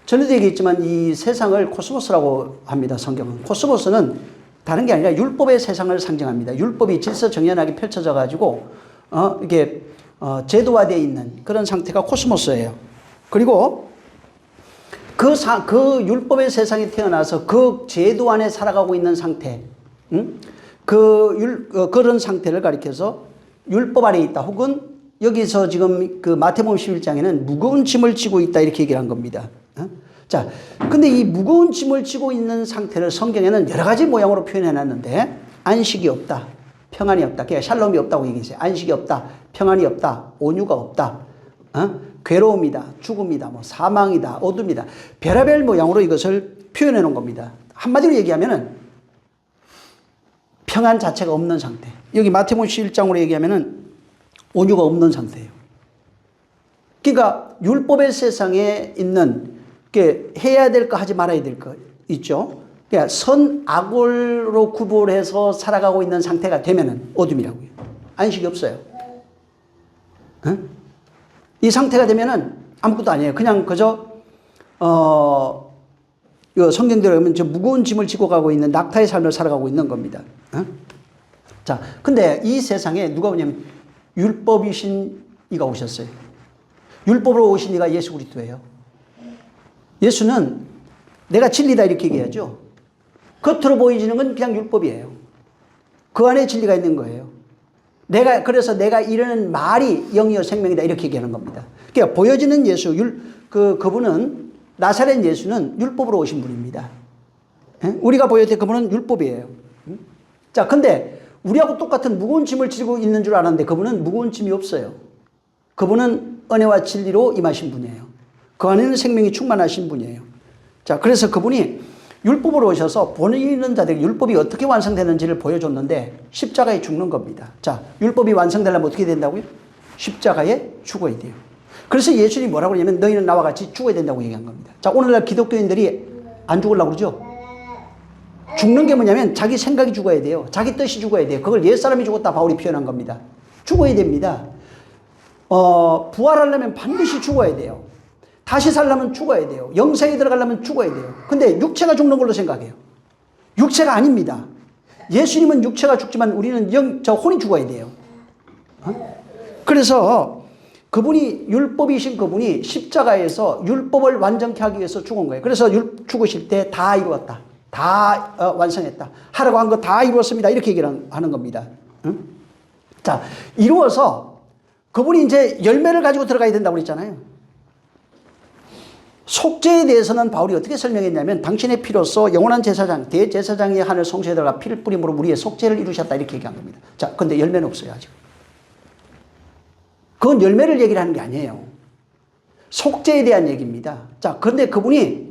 전에도 얘기했지만 이 세상을 코스모스라고 합니다. 성경은. 코스모스는 다른 게 아니라 율법의 세상을 상징합니다. 율법이 질서정연하게 펼쳐져 가지고 이게 제도화되어 있는 그런 상태가 코스모스예요. 그리고 그 율법의 세상에 태어나서 그 제도 안에 살아가고 있는 상태, 그런 상태를 가리켜서 율법 아래 있다. 혹은 여기서 지금 그 마태복음 11장에는 무거운 짐을 지고 있다 이렇게 얘기를 한 겁니다. 자, 근데 이 무거운 짐을 지고 있는 상태를 성경에는 여러 가지 모양으로 표현해 놨는데 안식이 없다, 평안이 없다, 그냥 샬롬이 없다고 얘기했어요. 안식이 없다, 평안이 없다, 온유가 없다, 괴로움이다, 죽음이다, 뭐 사망이다, 어둠이다, 별의별 모양으로 이것을 표현해 놓은 겁니다. 한마디로 얘기하면은 평안 자체가 없는 상태. 여기 마태복음 11장으로 얘기하면은 온유가 없는 상태예요. 그러니까 율법의 세상에 있는 해야 될 거 하지 말아야 될 거 있죠. 그러니까 선 악으로 구분해서 살아가고 있는 상태가 되면은 어둠이라고요. 안식이 없어요. 이 상태가 되면은 아무것도 아니에요. 그냥 그저 성경대로 보면 저 무거운 짐을 지고 가고 있는 낙타의 삶을 살아가고 있는 겁니다. 자, 근데 이 세상에 누가 오냐면 율법이신 이가 오셨어요. 율법으로 오신 이가 예수 그리스도예요. 예수는 내가 진리다 이렇게 얘기하죠. 겉으로 보이지는 건 그냥 율법이에요. 그 안에 진리가 있는 거예요. 그래서 내가 이르는 말이 영이요 생명이다 이렇게 얘기하는 겁니다. 그러니까 보여지는 예수, 그분은 나사렛 예수는 율법으로 오신 분입니다. 우리가 보여질 그분은 율법이에요. 자, 근데 우리하고 똑같은 무거운 짐을 지고 있는 줄 알았는데 그분은 무거운 짐이 없어요. 그분은 은혜와 진리로 임하신 분이에요. 그 안에는 생명이 충만하신 분이에요. 자, 그래서 그분이 율법으로 오셔서 보이는 자들에게 율법이 어떻게 완성되는지를 보여줬는데 십자가에 죽는 겁니다. 자, 율법이 완성되려면 어떻게 된다고요? 십자가에 죽어야 돼요. 그래서 예수님이 뭐라고 하냐면 너희는 나와 같이 죽어야 된다고 얘기한 겁니다. 자, 오늘날 기독교인들이 안 죽으려고 그러죠? 죽는 게 뭐냐면 자기 생각이 죽어야 돼요. 자기 뜻이 죽어야 돼요. 그걸 옛사람이 죽었다 바울이 표현한 겁니다. 죽어야 됩니다. 부활하려면 반드시 죽어야 돼요. 다시 살려면 죽어야 돼요. 영생에 들어가려면 죽어야 돼요. 근데 육체가 죽는 걸로 생각해요. 육체가 아닙니다. 예수님은 육체가 죽지만 우리는 혼이 죽어야 돼요. 그래서 그분이 율법이신 그분이 십자가에서 율법을 완전케 하기 위해서 죽은 거예요. 그래서 죽으실 때 다 이루었다. 다 완성했다. 하라고 한 거 다 이루었습니다. 이렇게 얘기를 하는 겁니다. 자, 이루어서 그분이 이제 열매를 가지고 들어가야 된다고 그랬잖아요. 속죄에 대해서는 바울이 어떻게 설명했냐면 당신의 피로써 영원한 제사장, 대제사장의 하늘 성소에 들어가 피를 뿌림으로 우리의 속죄를 이루셨다 이렇게 얘기한 겁니다. 자, 근데 열매는 없어요 아직. 그건 열매를 얘기를 하는 게 아니에요. 속죄에 대한 얘기입니다. 자, 그런데 그분이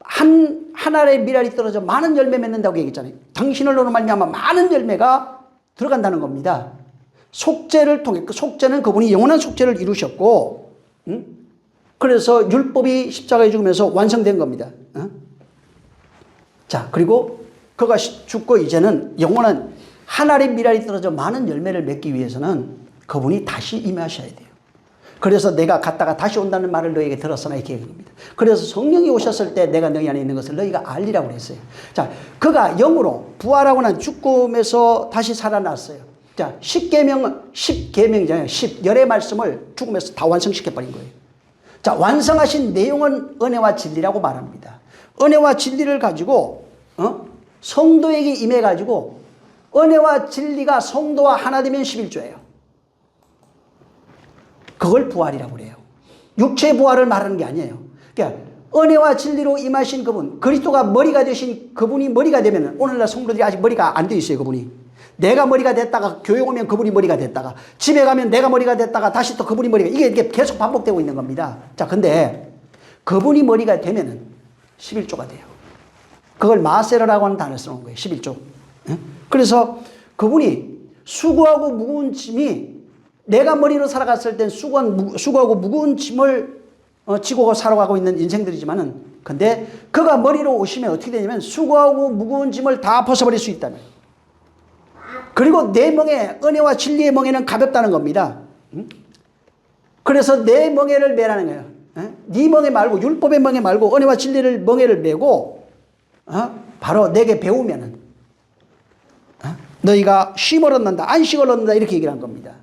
한 알의 밀알이 떨어져 많은 열매 맺는다고 얘기했잖아요. 당신으로 말미암아 많은 열매가 들어간다는 겁니다. 속죄를 통해, 그 속죄는 그분이 영원한 속죄를 이루셨고, 그래서 율법이 십자가에 죽으면서 완성된 겁니다. 자, 그리고 그가 죽고 이제는 영원한 한 알의 밀알이 떨어져 많은 열매를 맺기 위해서는 그분이 다시 임하셔야 돼요. 그래서 내가 갔다가 다시 온다는 말을 너희에게 들었으나 이렇게 얘기한 겁니다. 그래서 성령이 오셨을 때 내가 너희 안에 있는 것을 너희가 알리라고 그랬어요. 자, 그가 영으로 부활하고 난 죽음에서 다시 살아났어요. 자, 10계명이잖아요. 열의 말씀을 죽음에서 다 완성시켜버린 거예요. 자, 완성하신 내용은 은혜와 진리라고 말합니다. 은혜와 진리를 가지고 성도에게 임해가지고 은혜와 진리가 성도와 하나 되면 11조예요. 그걸 부활이라고 그래요. 육체의 부활을 말하는 게 아니에요. 그러니까 은혜와 진리로 임하신 그분, 그리스도가 머리가 되신 그분이 머리가 되면, 오늘날 성도들이 아직 머리가 안 돼 있어요. 그분이. 내가 머리가 됐다가 교회 오면 그분이 머리가 됐다가 집에 가면 내가 머리가 됐다가 다시 또 그분이 머리가, 이게 계속 반복되고 있는 겁니다. 자, 근데 그분이 머리가 되면은 11조가 돼요. 그걸 마세라라고 하는 단어를 써놓은 거예요. 11조. 그래서 그분이 수고하고 무거운 짐이, 내가 머리로 살아갔을 땐 수고하고 무거운 짐을 지고 살아가고 있는 인생들이지만은, 근데 그가 머리로 오시면 어떻게 되냐면 수고하고 무거운 짐을 다 벗어버릴 수 있다는. 그리고 내 멍에, 은혜와 진리의 멍에는 가볍다는 겁니다. 그래서 내 멍에를 매라는 거예요. 네 멍에 말고, 율법의 멍에 말고 은혜와 진리를 멍에를 매고 바로 내게 배우면은 너희가 쉼을 얻는다, 안식을 얻는다, 이렇게 얘기를 한 겁니다.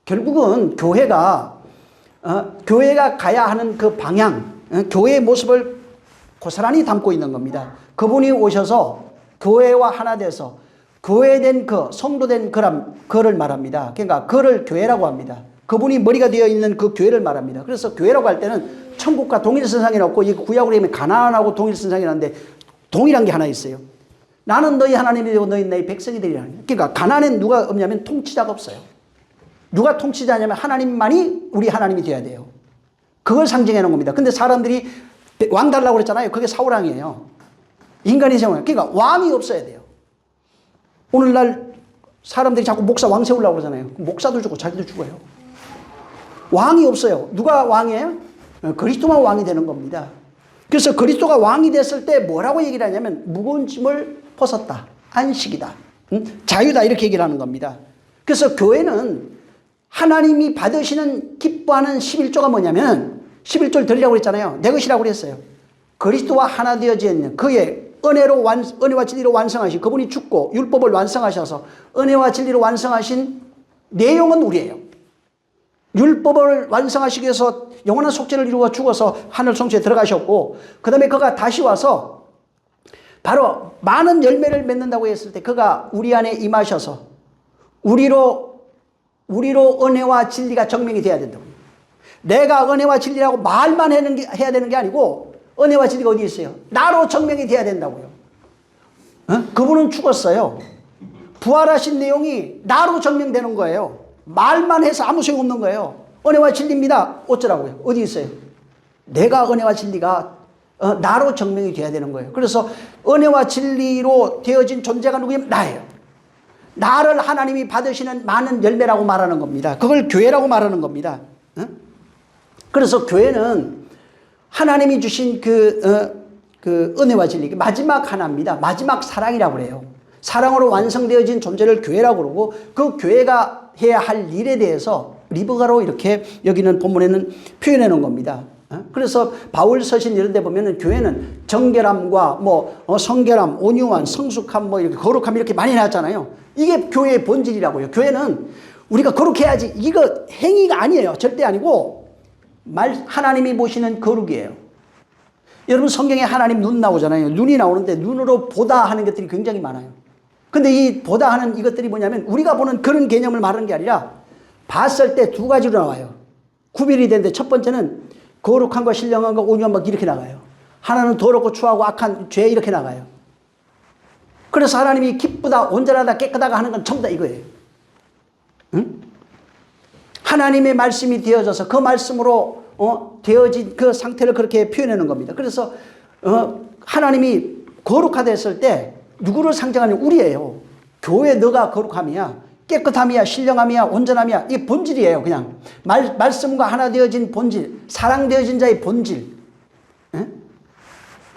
결국은 교회가 가야 하는 그 방향, 교회의 모습을 고스란히 담고 있는 겁니다. 그분이 오셔서 교회와 하나 돼서 교회된 성도된 그를 말합니다. 그러니까 그를 교회라고 합니다. 그분이 머리가 되어 있는 그 교회를 말합니다. 그래서 교회라고 할 때는 천국과 동일선상이 없고, 이 구약으로 하면 가나안하고 동일선상이라는데 동일한 게 하나 있어요. 나는 너희 하나님이 되고 너희 내 백성이 되리라는 거예요. 그러니까 가나안엔 누가 없냐면 통치자가 없어요. 누가 통치자냐면 하나님만이 우리 하나님이 되어야 돼요. 그걸 상징해 놓은 겁니다. 근데 사람들이 왕 달라고 그랬잖아요. 그게 사울왕이에요. 인간이 세우는. 그러니까 왕이 없어야 돼요. 오늘날 사람들이 자꾸 목사 왕 세우려고 그러잖아요. 목사도 죽고 자기도 죽어요. 왕이 없어요. 누가 왕이에요? 그리스도만 왕이 되는 겁니다. 그래서 그리스도가 왕이 됐을 때 뭐라고 얘기를 하냐면 무거운 짐을 벗었다. 안식이다. 자유다. 이렇게 얘기를 하는 겁니다. 그래서 교회는 하나님이 받으시는 기뻐하는 11조가 뭐냐면, 11조를 드리라고 그랬잖아요. 내 것이라고 그랬어요. 그리스도와 하나 되어져 있는 그의 은혜와 진리로 완성하신 그분이 죽고 율법을 완성하셔서 은혜와 진리로 완성하신 내용은 우리예요. 율법을 완성하시기 위해서 영원한 속죄를 이루어 죽어서 하늘 성소에 들어가셨고, 그 다음에 그가 다시 와서 바로 많은 열매를 맺는다고 했을 때 그가 우리 안에 임하셔서 우리로 은혜와 진리가 증명이 돼야 된다고. 내가 은혜와 진리라고 말만 해야 되는 게 아니고, 은혜와 진리가 어디 있어요? 나로 증명이 돼야 된다고요. 그분은 죽었어요. 부활하신 내용이 나로 증명되는 거예요. 말만 해서 아무 소용없는 거예요. 은혜와 진리입니다. 어쩌라고요? 어디 있어요? 내가 은혜와 진리가 나로 증명이 돼야 되는 거예요. 그래서 은혜와 진리로 되어진 존재가 누구냐면 나예요. 나를 하나님이 받으시는 많은 열매라고 말하는 겁니다. 그걸 교회라고 말하는 겁니다. 그래서 교회는 하나님이 주신 그 은혜와 진리, 마지막 하나입니다. 마지막 사랑이라고 그래요. 사랑으로 완성되어진 존재를 교회라고 그러고, 그 교회가 해야 할 일에 대해서 리브가로 이렇게 여기는 본문에는 표현해 놓은 겁니다. 그래서 바울 서신 이런 데 보면은 교회는 정결함과 성결함, 온유함, 성숙함, 이렇게 거룩함 이렇게 많이 나왔잖아요. 이게 교회의 본질이라고요. 교회는 우리가 거룩해야지, 이거 행위가 아니에요. 절대 아니고 하나님이 보시는 거룩이에요. 여러분 성경에 하나님 눈 나오잖아요. 눈이 나오는데 눈으로 보다 하는 것들이 굉장히 많아요. 근데 이 보다 하는 이것들이 뭐냐면 우리가 보는 그런 개념을 말하는 게 아니라 봤을 때 두 가지로 나와요. 구별이 되는데 첫 번째는 거룩함과 신령함과 온유함과 이렇게 나가요. 하나는 더럽고 추하고 악한 죄 이렇게 나가요. 그래서 하나님이 기쁘다, 온전하다, 깨끗하다 하는 건 전부 다 이거예요. 응? 하나님의 말씀이 되어져서 그 말씀으로 되어진 그 상태를 그렇게 표현하는 겁니다. 그래서 하나님이 거룩하다 했을 때 누구를 상징하냐면 우리예요. 교회 너가 거룩함이야, 깨끗함이야, 신령함이야, 온전함이야. 이게 본질이에요. 그냥 말씀과 하나 되어진 본질, 사랑되어진 자의 본질,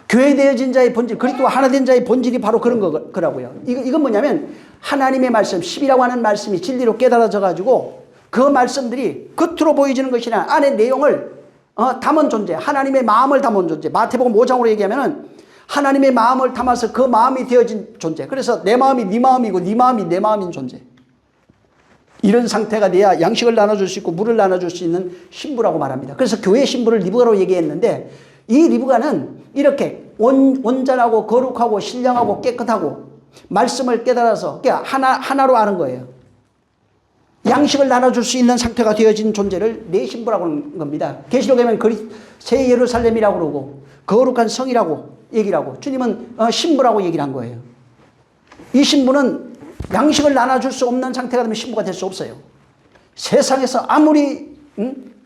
교회 되어진 자의 본질, 그리스도와 하나 된 자의 본질이 바로 그런 거라고요. 이건 뭐냐면 하나님의 말씀, 10이라고 하는 말씀이 진리로 깨달아져 가지고 그 말씀들이 겉으로 보여지는 것이 아니라 안의 내용을 담은 존재, 하나님의 마음을 담은 존재. 마태복음 5장으로 얘기하면은 하나님의 마음을 담아서 그 마음이 되어진 존재. 그래서 내 마음이 네 마음이고 네 마음이 내 마음인 존재. 이런 상태가 돼야 양식을 나눠줄 수 있고 물을 나눠줄 수 있는 신부라고 말합니다. 그래서 교회 신부를 리브가로 얘기했는데 이 리브가는 이렇게 온전하고 거룩하고 신령하고 깨끗하고 말씀을 깨달아서 하나로 아는 거예요. 양식을 나눠줄 수 있는 상태가 되어진 존재를 내 신부라고 하는 겁니다. 계시록에 보면 새 예루살렘이라고 그러고 거룩한 성이라고 얘기를 하고 주님은 신부라고 얘기를 한 거예요. 이 신부는 양식을 나눠줄 수 없는 상태가 되면 신부가 될 수 없어요. 세상에서 아무리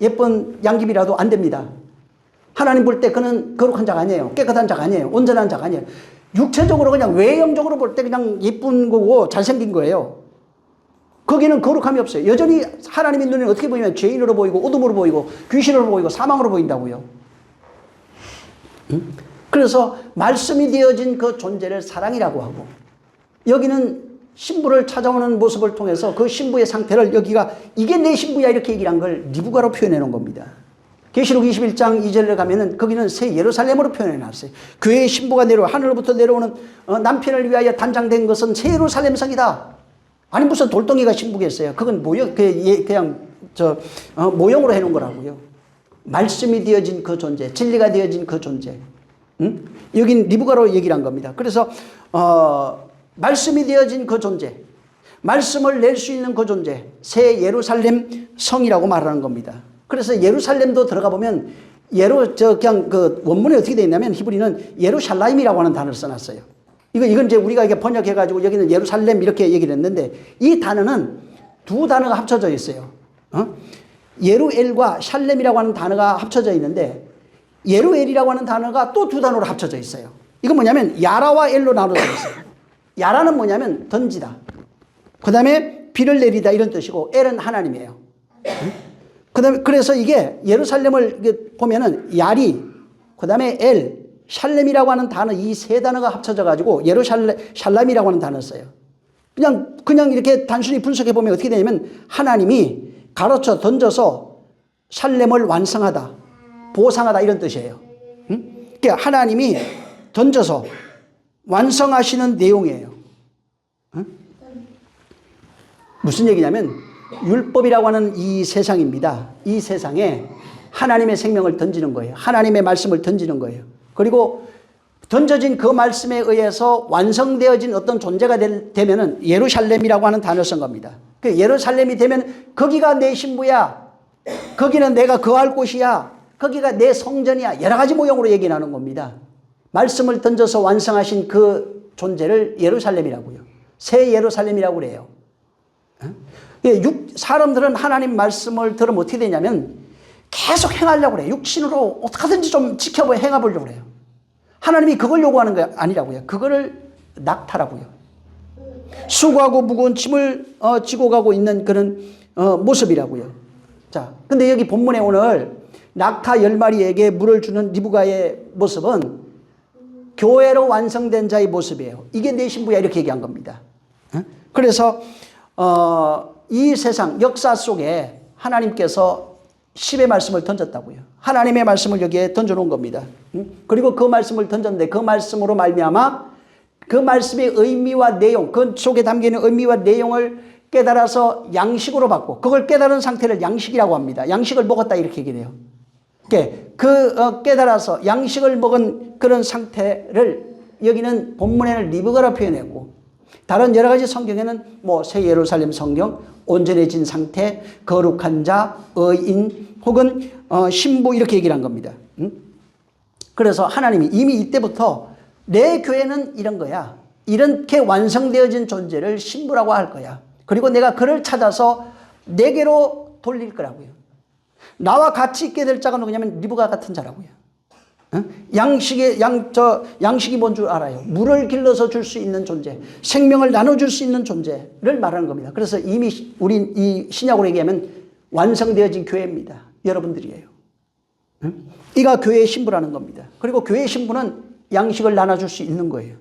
예쁜 양귀비라도 안 됩니다. 하나님 볼 때 그는 거룩한 자가 아니에요. 깨끗한 자가 아니에요. 온전한 자가 아니에요. 육체적으로 그냥 외형적으로 볼 때 그냥 예쁜 거고 잘생긴 거예요. 거기는 거룩함이 없어요. 여전히 하나님의 눈에 어떻게 보이면 죄인으로 보이고 어둠으로 보이고 귀신으로 보이고 사망으로 보인다고요. 그래서 말씀이 되어진 그 존재를 사랑이라고 하고 여기는 신부를 찾아오는 모습을 통해서 그 신부의 상태를 여기가 이게 내 신부야 이렇게 얘기를 한 걸 리브가로 표현해 놓은 겁니다. 계시록 21장 2절에 가면은 거기는 새 예루살렘으로 표현해 놨어요. 교회의 신부가 하늘로부터 내려오는 남편을 위하여 단장된 것은 새 예루살렘 성이다. 아니 무슨 돌덩이가 신부겠어요. 그건 그냥 모형으로 해놓은 거라고요. 말씀이 되어진 그 존재, 진리가 되어진 그 존재. 여긴 리브가로 얘기를 한 겁니다. 그래서 말씀이 되어진 그 존재, 말씀을 낼 수 있는 그 존재, 새 예루살렘 성이라고 말하는 겁니다. 그래서 예루살렘도 들어가 보면 그냥 그 원문에 어떻게 되어 있냐면 히브리는 예루샬라임이라고 하는 단어를 써놨어요. 이건 이제 우리가 이게 번역해가지고 여기는 예루살렘 이렇게 얘기를 했는데 이 단어는 두 단어가 합쳐져 있어요. 예루엘과 샬렘이라고 하는 단어가 합쳐져 있는데 예루엘이라고 하는 단어가 또 두 단어로 합쳐져 있어요. 이건 뭐냐면 야라와 엘로 나눠져 있어요. 야라는 뭐냐면 던지다. 그 다음에 비를 내리다 이런 뜻이고 엘은 하나님이에요. 그래서 이게 예루살렘을 보면은 야리, 그 다음에 엘, 샬렘이라고 하는 단어 이 세 단어가 합쳐져 가지고 예루샬람이라고 하는 단어를 써요. 그냥 이렇게 단순히 분석해 보면 어떻게 되냐면 하나님이 가로쳐 던져서 샬렘을 완성하다, 보상하다 이런 뜻이에요. 그러니까 하나님이 던져서 완성하시는 내용이에요. 무슨 얘기냐면 율법이라고 하는 이 세상입니다. 이 세상에 하나님의 생명을 던지는 거예요. 하나님의 말씀을 던지는 거예요. 그리고 던져진 그 말씀에 의해서 완성되어진 어떤 존재가 되면은 예루살렘이라고 하는 단어를 쓴 겁니다. 그 예루살렘이 되면 거기가 내 신부야. 거기는 내가 거할 곳이야. 거기가 내 성전이야. 여러 가지 모형으로 얘기하는 겁니다. 말씀을 던져서 완성하신 그 존재를 예루살렘이라고요. 새 예루살렘이라고 그래요. 사람들은 하나님 말씀을 들으면 어떻게 되냐면 계속 행하려고 그래요. 육신으로 어떻게든지 좀 지켜보고 행해보려고 그래요. 하나님이 그걸 요구하는 게 아니라고요. 그거를 낙타라고요. 수고하고 무거운 짐을 지고 가고 있는 그런 모습이라고요. 자, 근데 여기 본문에 오늘 낙타 10마리에게 물을 주는 리브가의 모습은 교회로 완성된 자의 모습이에요. 이게 내 신부야 이렇게 얘기한 겁니다. 그래서 이 세상 역사 속에 하나님께서 10의 말씀을 던졌다고요. 하나님의 말씀을 여기에 던져놓은 겁니다. 그리고 그 말씀을 던졌는데 그 말씀으로 말미암아 그 말씀의 의미와 내용, 그 속에 담기는 의미와 내용을 깨달아서 양식으로 받고 그걸 깨달은 상태를 양식이라고 합니다. 양식을 먹었다 이렇게 얘기해요. 깨달아서 양식을 먹은 그런 상태를 여기는 본문에는 리브가라 표현했고 다른 여러 가지 성경에는 새 예루살렘 성경, 온전해진 상태, 거룩한 자, 의인 혹은 신부 이렇게 얘기를 한 겁니다. 그래서 하나님이 이미 이때부터 내 교회는 이런 거야. 이렇게 완성되어진 존재를 신부라고 할 거야. 그리고 내가 그를 찾아서 내게로 돌릴 거라고요. 나와 같이 있게 될 자가 누구냐면 리브가 같은 자라고요. 양식이 뭔 줄 알아요. 물을 길러서 줄 수 있는 존재, 생명을 나눠줄 수 있는 존재를 말하는 겁니다. 그래서 이미 우린 이 신약으로 얘기하면 완성되어진 교회입니다. 여러분들이에요. 이가 교회의 신부라는 겁니다. 그리고 교회의 신부는 양식을 나눠줄 수 있는 거예요.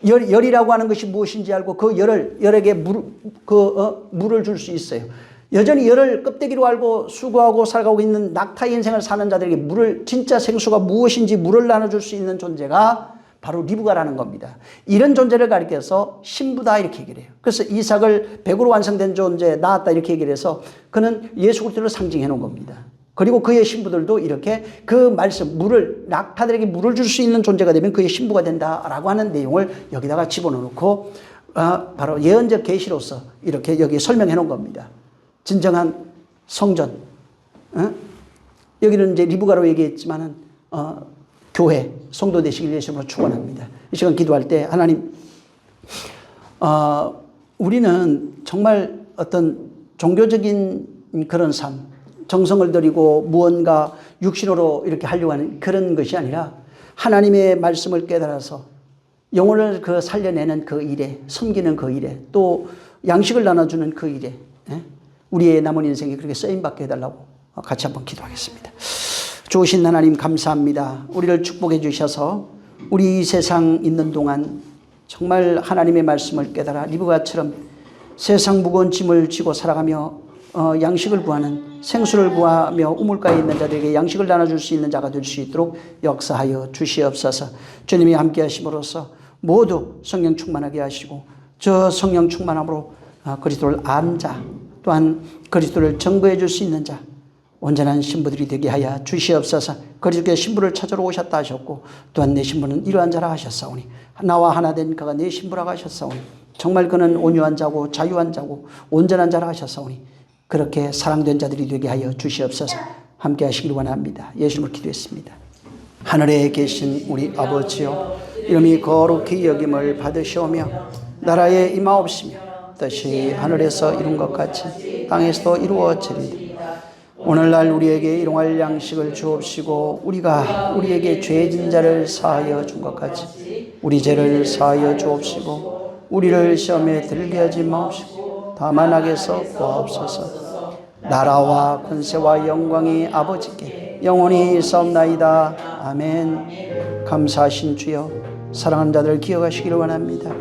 열이라고 하는 것이 무엇인지 알고 그 열에게 물을 줄 수 있어요. 여전히 열을 껍데기로 알고 수고하고 살아가고 있는 낙타의 인생을 사는 자들에게 물을, 진짜 생수가 무엇인지 물을 나눠줄 수 있는 존재가 바로 리브가라는 겁니다. 이런 존재를 가리켜서 신부다 이렇게 얘기를 해요. 그래서 이삭을 100으로 완성된 존재, 낳았다 이렇게 얘기를 해서 그는 예수 그리스도를 상징해 놓은 겁니다. 그리고 그의 신부들도 이렇게 그 말씀, 물을, 낙타들에게 물을 줄 수 있는 존재가 되면 그의 신부가 된다라고 하는 내용을 여기다가 집어넣고 바로 예언적 계시로서 이렇게 여기 설명해 놓은 겁니다. 진정한 성전. 여기는 이제 리브가로 얘기했지만은 교회, 성도 되시길 예수님으로 축원합니다. 이 시간 기도할 때 하나님, 우리는 정말 어떤 종교적인 그런 삶, 정성을 들이고 무언가 육신으로 이렇게 하려고 하는 그런 것이 아니라 하나님의 말씀을 깨달아서 영혼을 그 살려내는 그 일에, 섬기는 그 일에, 또 양식을 나눠주는 그 일에 우리의 남은 인생이 그렇게 쓰임받게 해달라고 같이 한번 기도하겠습니다. 좋으신 하나님 감사합니다. 우리를 축복해 주셔서 우리 이 세상 있는 동안 정말 하나님의 말씀을 깨달아 리브가처럼 세상 무거운 짐을 지고 살아가며 양식을 구하는, 생수를 구하며 우물가에 있는 자들에게 양식을 나눠줄 수 있는 자가 될 수 있도록 역사하여 주시옵소서. 주님이 함께 하심으로써 모두 성령 충만하게 하시고 저 성령 충만함으로 그리스도를 아는 자, 또한 그리스도를 증거해 줄 수 있는 자, 온전한 신부들이 되게 하여 주시옵소서. 그리스도의 신부를 찾으러 오셨다 하셨고 또한 내 신부는 이러한 자라 하셨사오니 나와 하나 된 그가 내 신부라고 하셨사오니 정말 그는 온유한 자고 자유한 자고 온전한 자라 하셨사오니 그렇게 사랑된 자들이 되게 하여 주시옵소서. 함께 하시길 원합니다. 예수님을 기도했습니다. 하늘에 계신 우리 아버지여, 이름이 거룩히 여김을 받으시오며 나라에 임하옵시며 뜻이 하늘에서 이룬 것 같이 땅에서도 이루어지리이다. 오늘날 우리에게 일용할 양식을 주옵시고 우리가 우리에게 죄진 자를 사하여 준 것 같이 우리 죄를 사하여 주옵시고 우리를 시험에 들게 하지 마옵시고 다만 악에서 구하옵소서. 나라와 권세와 영광이 아버지께 영원히 있사옵나이다. 아멘. 감사하신 주여, 사랑하는 자들을 기억하시기를 원합니다.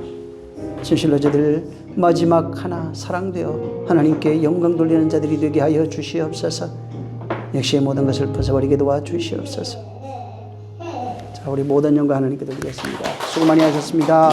진실로 저들 마지막 하나 사랑되어 하나님께 영광 돌리는 자들이 되게 하여 주시옵소서. 역시 모든 것을 벗어버리게 도와주시옵소서. 자, 우리 모든 영광 하나님께 드리겠습니다. 수고 많이 하셨습니다.